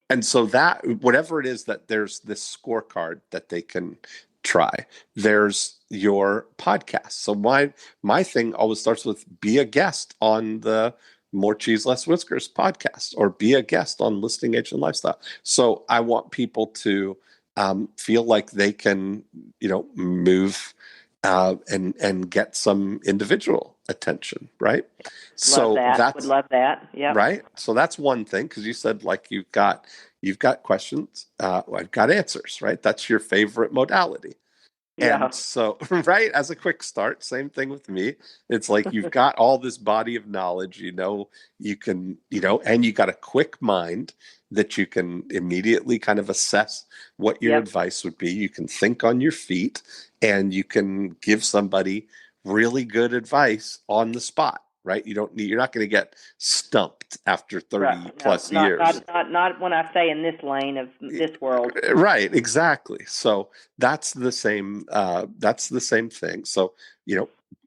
S1: And so that, whatever it is, that there's this scorecard that they can try. There's your podcast. So my thing always starts with, be a guest on the More Cheese Less Whiskers podcast, or be a guest on Listing Agent Lifestyle. So I want people to feel like they can, move and get some individual attention, right?
S2: Love that. Would love that. Yeah.
S1: Right. So that's one thing, because you said, like, you've got questions. I've got answers, right? That's your favorite modality.
S2: Yeah.
S1: And so, right, as a quick start, same thing with me. It's like, you've got all this body of knowledge, you can, and you got a quick mind that you can immediately kind of assess what your advice would be. You can think on your feet, and you can give somebody really good advice on the spot. Right? You're not going to get stumped after 30 plus years.
S2: Not when I say in this lane of this world.
S1: Right. Exactly. So that's the same thing. So,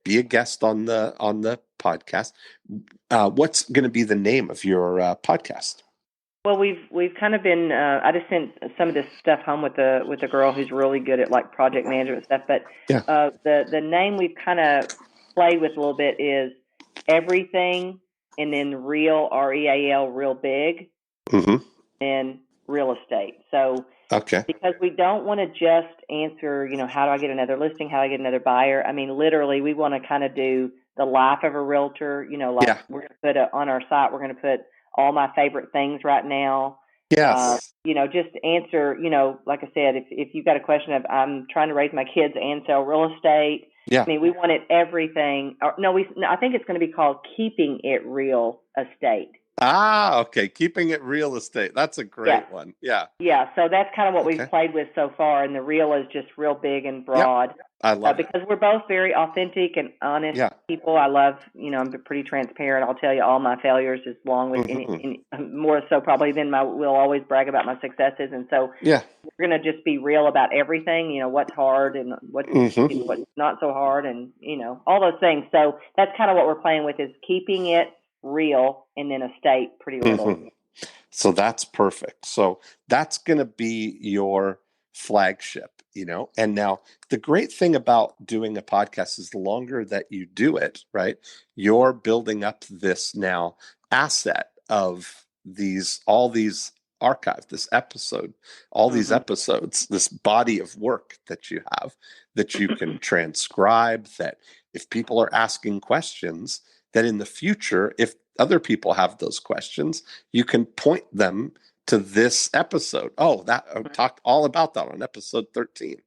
S1: be a guest on the podcast. What's going to be the name of your podcast?
S2: Well, we've kind of been. I just sent some of this stuff home with a girl who's really good at like project management stuff. But the name we've kind of played with a little bit is Everything, and then real, REAL, real big, and real estate. So
S1: Okay.
S2: because we don't want to just answer, how do I get another listing? How do I get another buyer? I mean, literally, we want to kind of do the life of a realtor, like
S1: Yeah.
S2: we're going to put on our site, we're going to put all my favorite things right now.
S1: Yes.
S2: Just answer, like I said, if you've got a question of I'm trying to raise my kids and sell real estate,
S1: Yeah.
S2: I mean, we wanted everything. I think it's going to be called Keeping It Real Estate.
S1: Okay. Keeping it real estate. That's a great one. Yeah.
S2: Yeah, so that's kind of what we've
S1: Okay.
S2: played with so far, and the real is just real big and
S1: Yep.
S2: broad.
S1: I love it.
S2: Because we're both very authentic and honest
S1: Yeah.
S2: people. I love, I'm pretty transparent. I'll tell you all my failures as long with more so probably than we'll always brag about my successes. And so
S1: Yeah.
S2: we're going to just be real about everything, what's hard and what's not so hard and, all those things. So that's kind of what we're playing with is keeping it real and then estate pretty little.
S1: So that's perfect. So that's going to be your flagship, And now the great thing about doing a podcast is the longer that you do it, right? You're building up this now asset of all these archive, this episode, all these episodes, this body of work that you have that you can transcribe, that if people are asking questions, that in the future, if other people have those questions, you can point them to this episode. Oh, that I talked all about that on episode 13.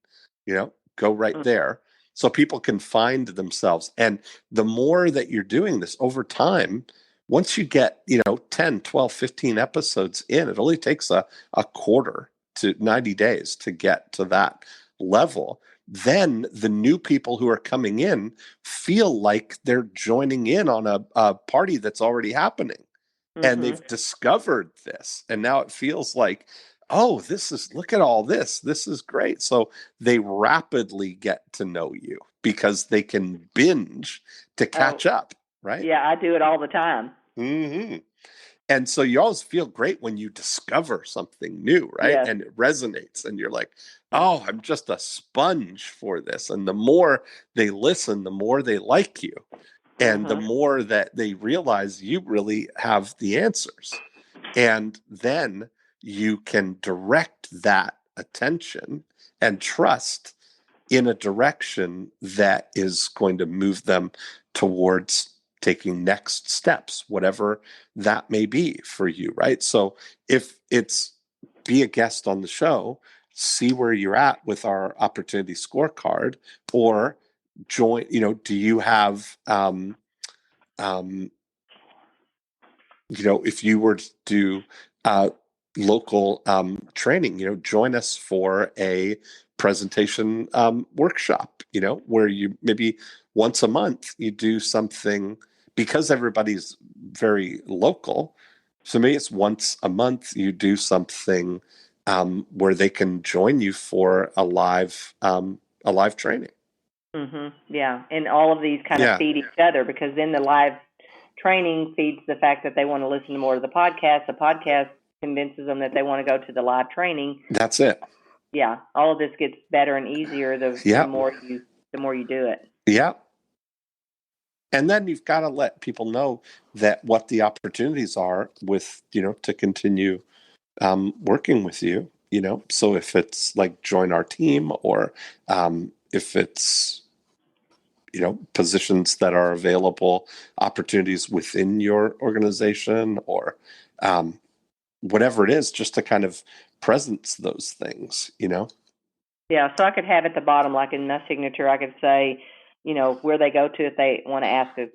S1: Go right there so people can find themselves. And the more that you're doing this over time, once you get, 10, 12, 15 episodes in, it only takes a quarter to 90 days to get to that level. Then the new people who are coming in feel like they're joining in on a party that's already happening. And they've discovered this. And now it feels like, oh, look at all this. This is great. So they rapidly get to know you because they can binge to catch up, right?
S2: Yeah, I do it all the time.
S1: And so you always feel great when you discover something new, right?
S2: Yes.
S1: And it resonates and you're like, oh, I'm just a sponge for this. And the more they listen, the more they like you. And the more that they realize you really have the answers. And then you can direct that attention and trust in a direction that is going to move them towards taking next steps, whatever that may be for you, right? So if it's be a guest on the show, see where you're at with our opportunity scorecard, or join, do you have if you were to do local training, join us for a presentation workshop, where you maybe once a month you do something, because everybody's very local. So maybe it's once a month you do something where they can join you for a live training.
S2: Yeah, and all of these kind of feed each other, because then the live training feeds the fact that they want to listen to more of the podcast. The podcast convinces them that they want to go to the live training.
S1: That's it.
S2: Yeah, all of this gets better and easier the more you do it.
S1: Yeah. And then you've got to let people know that what the opportunities are with, to continue working with you, So if it's like join our team, or if it's, positions that are available, opportunities within your organization, or whatever it is, just to kind of presence those things,
S2: Yeah, so I could have at the bottom, like in my signature, I could say, where they go to if they want to ask a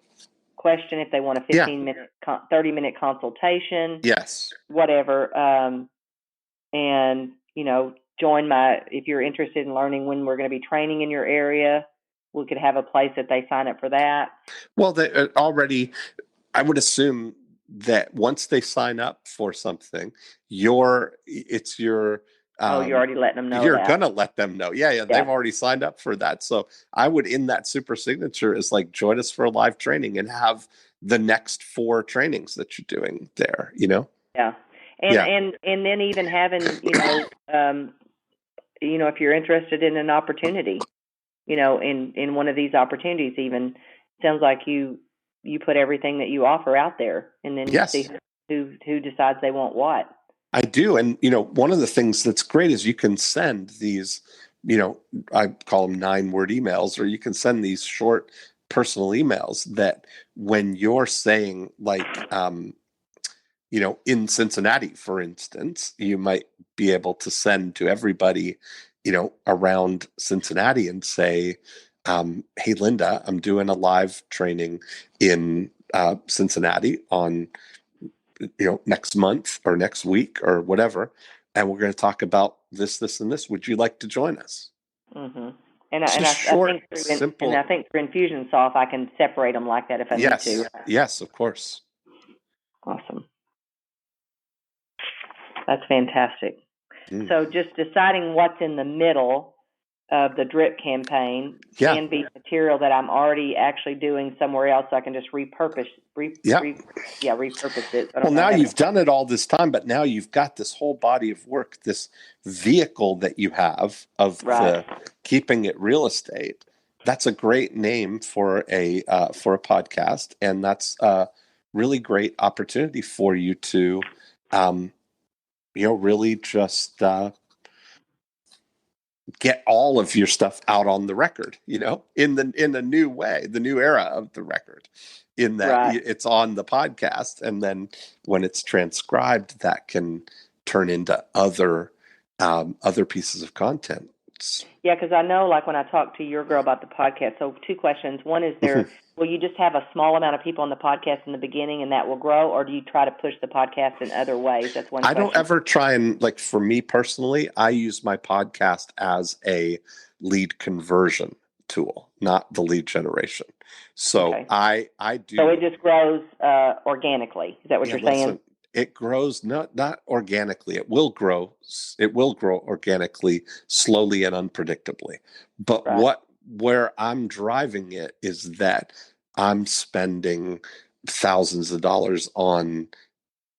S2: question, if they want a 15-minute, 30-minute consultation.
S1: Yes.
S2: Whatever. And, if you're interested in learning when we're going to be training in your area, we could have a place that they sign up for that.
S1: Well, they already, I would assume that once they sign up for something, it's your
S2: you're already letting them know.
S1: You're gonna let them know. Yeah, they've already signed up for that. So I would, in that super signature, is like, join us for a live training and have the next 4 trainings that you're doing there.
S2: Yeah, and then even having if you're interested in an opportunity, in one of these opportunities, even sounds like you put everything that you offer out there, and then you see who decides they want what.
S1: I do. And, one of the things that's great is you can send these, I call them 9-word emails, or you can send these short personal emails that when you're saying in Cincinnati, for instance, you might be able to send to everybody, around Cincinnati and say, hey, Linda, I'm doing a live training in Cincinnati on next month or next week or whatever, and we're going to talk about this, and this. Would you like to join us?
S2: Mm-hmm. I think through Infusionsoft, I can separate them like that if I need to.
S1: Yes, of course.
S2: Awesome. That's fantastic. So just deciding what's in the middle of the drip campaign can be material that I'm already actually doing somewhere else. So I can just repurpose it.
S1: Well, now you've done it all this time, but now you've got this whole body of work, this vehicle that you have of the keeping it real estate. That's a great name for a podcast, and that's a really great opportunity for you to, really just get all of your stuff out on the record, in a new way, the new era of the record, in that it's on the podcast, and then when it's transcribed, that can turn into other pieces of content.
S2: Yeah, because I know, like when I talked to your girl about the podcast, so 2 questions. One is will you just have a small amount of people on the podcast in the beginning and that will grow, or do you try to push the podcast in other ways? That's one question.
S1: I don't ever try and, for me personally, I use my podcast as a lead conversion tool, not the lead generation. So I do.
S2: So it just grows organically. Is that what you're saying?
S1: It grows not organically. It will grow. It will grow organically, slowly and unpredictably. But where I'm driving it is that I'm spending thousands of dollars on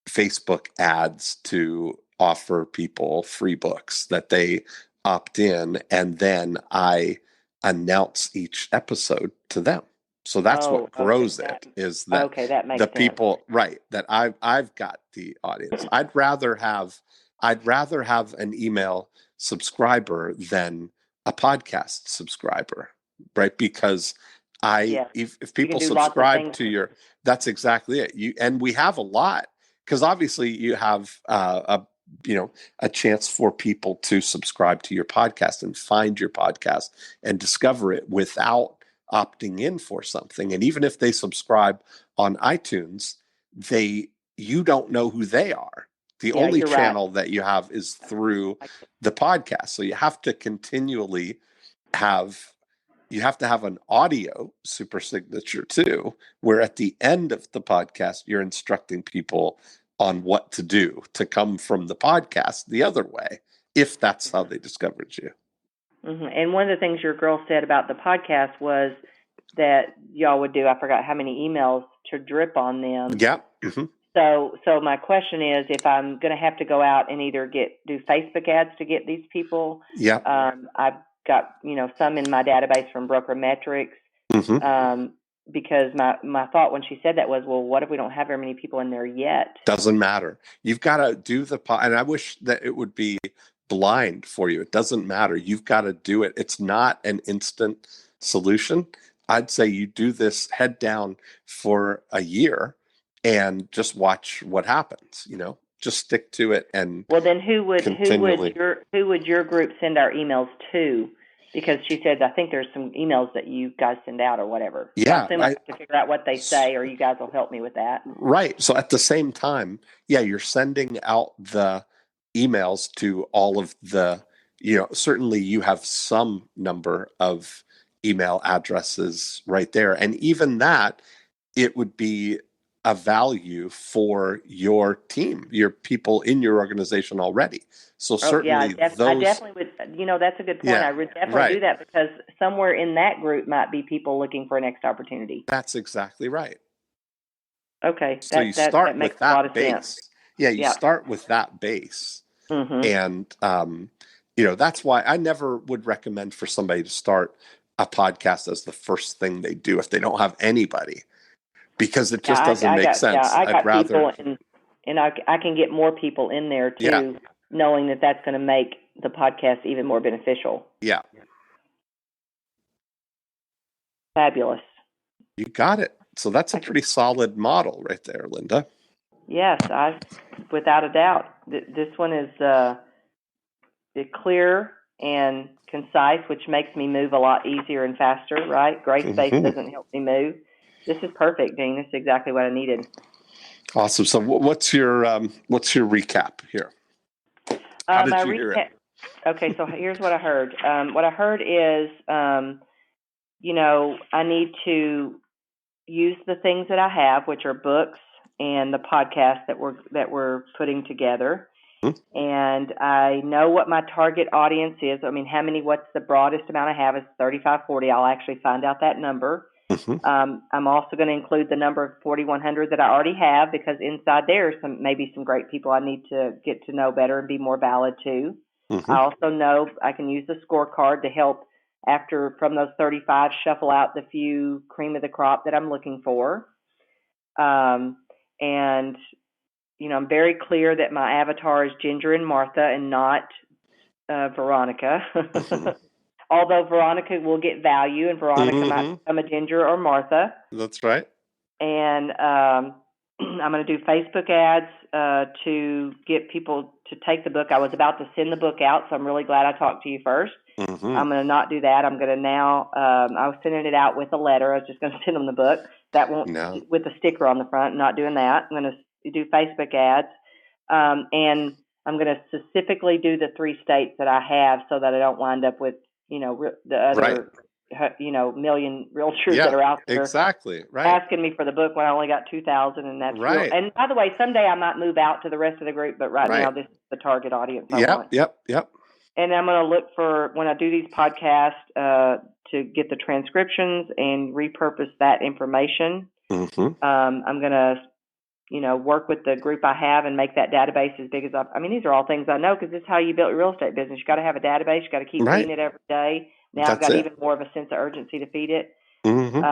S1: Facebook ads to offer people free books that they opt in, and then I announce each episode to them. So that's what grows it, is that
S2: that makes
S1: the
S2: sense.
S1: people, that I've got the audience. I'd rather have an email subscriber than a podcast subscriber, right? Because if people subscribe to that's exactly it. And we have a lot, because obviously you have a chance for people to subscribe to your podcast and find your podcast and discover it without opting in for something. And even if they subscribe on iTunes, you don't know who they are. The only channel that you have is through the podcast. So you have to continually have an audio super signature too, where at the end of the podcast, you're instructing people on what to do to come from the podcast the other way, if that's how they discovered you.
S2: Mm-hmm. And one of the things your girl said about the podcast was that y'all would do, I forgot how many emails to drip on them.
S1: Yeah. Mm-hmm.
S2: So my question is, if I'm going to have to go out and either do Facebook ads to get these people, I've got some in my database from Brokermetrics, because my thought when she said that was, well, what if we don't have very many people in there yet?
S1: Doesn't matter. You've got to do and I wish that it would be blind for you. It doesn't matter. You've got to do it. It's not an instant solution. I'd say you do this head down for a year and just watch what happens. Just stick to it. And
S2: well, then who would your group send our emails to? Because she said, I think there's some emails that you guys send out or whatever.
S1: Yeah.
S2: I have to figure out what they say, or you guys will help me with that.
S1: Right. So at the same time, you're sending out the emails to all of the, certainly you have some number of email addresses right there. And even that, it would be a value for your team, your people in your organization already. So certainly
S2: I definitely would, that's a good point. I would definitely do that, because somewhere in that group might be people looking for a next opportunity.
S1: That's exactly right.
S2: Okay.
S1: So you start with that base. Yeah, you start with that base. And, that's why I never would recommend for somebody to start a podcast as the first thing they do if they don't have anybody, because it just doesn't make sense.
S2: I'd rather people and I can get more people in there too,
S1: Yeah.
S2: knowing that that's going to make the podcast even more beneficial.
S1: Yeah.
S2: Fabulous.
S1: You got it. So that's a pretty solid model right there, Linda.
S2: Yes, without a doubt. This one is clear and concise, which makes me move a lot easier and faster, right? Gray space doesn't help me move. This is perfect, Dean. This is exactly what I needed.
S1: Awesome. So what's your recap here? How did you hear it?
S2: Okay, so here's what I heard. What I heard is, I need to use the things that I have, which are books and the podcast that we're putting together. Mm-hmm. And I know what my target audience is. I mean, what's the broadest amount I have is 35, 40. I'll actually find out that number. Mm-hmm. I'm also going to include the number of 4,100 that I already have, because inside there are maybe some great people I need to get to know better and be more valid to. Mm-hmm. I also know I can use the scorecard to help from those 35 shuffle out the few cream of the crop that I'm looking for. And, I'm very clear that my avatar is Ginger and Martha and not Veronica. Mm-hmm. Although Veronica will get value, and Veronica might become a Ginger or Martha.
S1: That's right.
S2: And I'm going to do Facebook ads to get people to take the book. I was about to send the book out, so I'm really glad I talked to you first. Mm-hmm. I'm going to not do that. I'm going to now, I was sending it out with a letter. I was just going to send them the book. That won't, with a sticker on the front. I'm not doing that. I'm going to do Facebook ads. And I'm going to specifically do the 3 states that I have, so that I don't wind up with, the other, million realtors that are out there.
S1: Exactly. Right.
S2: Asking me for the book when I only got 2,000, and that's right. Real. And by the way, someday I might move out to the rest of the group, but right now this is the target audience I want.
S1: Yep.
S2: And I'm going to look for, when I do these podcasts, to get the transcriptions and repurpose that information. Mm-hmm. I'm going to, work with the group I have and make that database as big as these are all things I know, because this is how you build your real estate business. You got to have a database. You got to keep feeding it every day. Now I've got even more of a sense of urgency to feed it. Mm-hmm.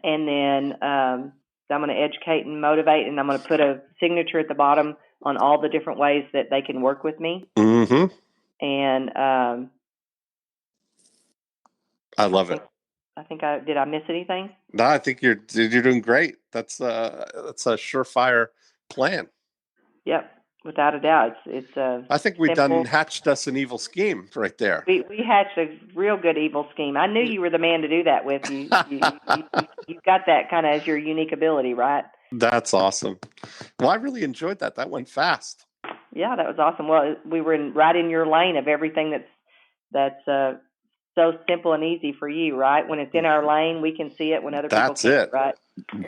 S2: And then I'm going to educate and motivate, and I'm going to put a signature at the bottom on all the different ways that they can work with me. Mm-hmm. And
S1: I love it.
S2: I think did I miss anything?
S1: No, I think you're doing great. That's a surefire plan.
S2: Yep, without a doubt. It's
S1: I think we hatched us an evil scheme right there.
S2: We hatched a real good evil scheme. I knew you were the man to do that with. You got that kind of as your unique ability, right?
S1: That's awesome. Well, I really enjoyed that. That went fast.
S2: Yeah, that was awesome. Well, we were right in your lane of everything that's so simple and easy for you, right? When it's in our lane, we can see it when other people can't, right?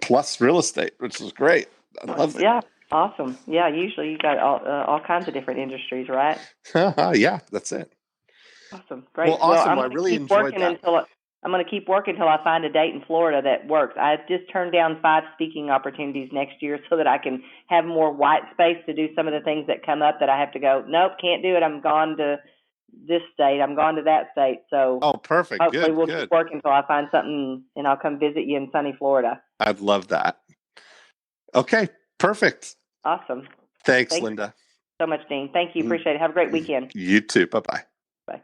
S1: Plus real estate, which is great. I love it.
S2: Yeah, awesome. Yeah, usually you got all kinds of different industries, right?
S1: Yeah, that's it.
S2: Awesome, great.
S1: Well, awesome. I really enjoyed that.
S2: I'm going to keep working until I find a date in Florida that works. I've just turned down 5 speaking opportunities next year so that I can have more white space to do some of the things that come up that I have to go, nope, can't do it. I'm gone to this state. I'm gone to that state. So
S1: perfect.
S2: Hopefully we'll keep working until I find something, and I'll come visit you in sunny Florida.
S1: I'd love that. Okay, perfect.
S2: Awesome.
S1: Thanks, Linda.
S2: So much, Dean. Thank you. Appreciate it. Have a great weekend.
S1: You too. Bye-bye.
S2: Bye.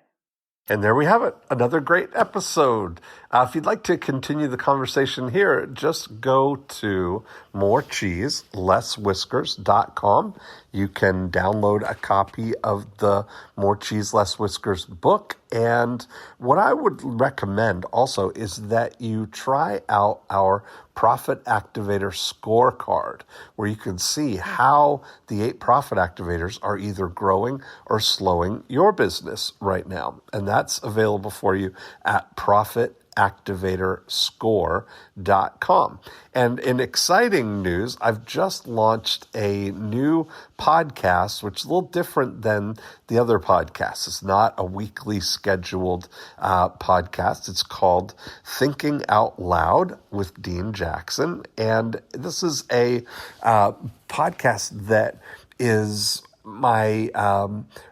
S1: And there we have it, another great episode. If you'd like to continue the conversation here, just go to morecheeselesswhiskers.com. You can download a copy of the More Cheese Less Whiskers book. And what I would recommend also is that you try out our Profit Activator scorecard, where you can see how the 8 profit activators are either growing or slowing your business right now. And that's available for you at profitactivatorscore.com. And in exciting news, I've just launched a new podcast, which is a little different than the other podcasts. It's not a weekly scheduled podcast. It's called Thinking Out Loud with Dean Jackson. And this is a podcast that is my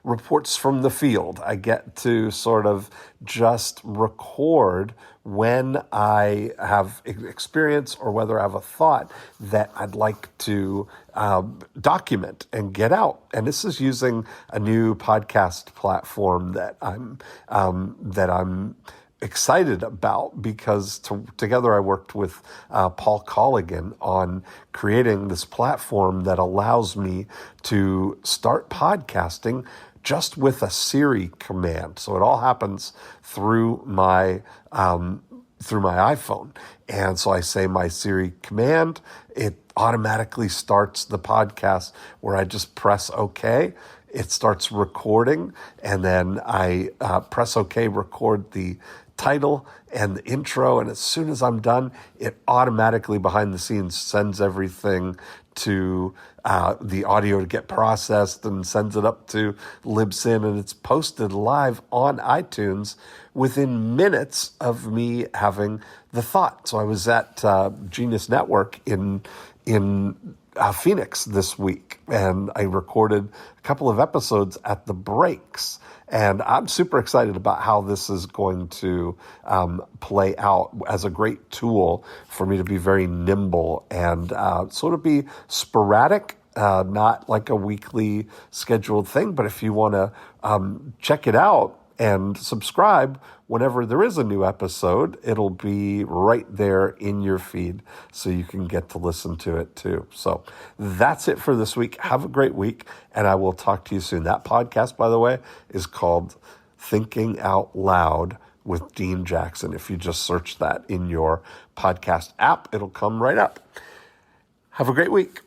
S1: reports from the field. I get to sort of just record when I have experience or whether I have a thought that I'd like to document and get out. And this is using a new podcast platform that I'm excited about, because together I worked with Paul Colligan on creating this platform that allows me to start podcasting just with a Siri command. So it all happens through my iPhone. And so I say my Siri command, it automatically starts the podcast where I just press OK. It starts recording, and then I press OK, record the title and the intro, and as soon as I'm done, it automatically behind the scenes sends everything to the audio to get processed and sends it up to Libsyn, and it's posted live on iTunes within minutes of me having the thought. So I was at Genius Network in Phoenix this week, and I recorded a couple of episodes at the breaks. And I'm super excited about how this is going to play out as a great tool for me to be very nimble and sort of be sporadic, not like a weekly scheduled thing. But if you want to check it out and subscribe whenever there is a new episode, it'll be right there in your feed so you can get to listen to it too. So that's it for this week. Have a great week, and I will talk to you soon. That podcast, by the way, is called Thinking Out Loud with Dean Jackson. If you just search that in your podcast app, it'll come right up. Have a great week.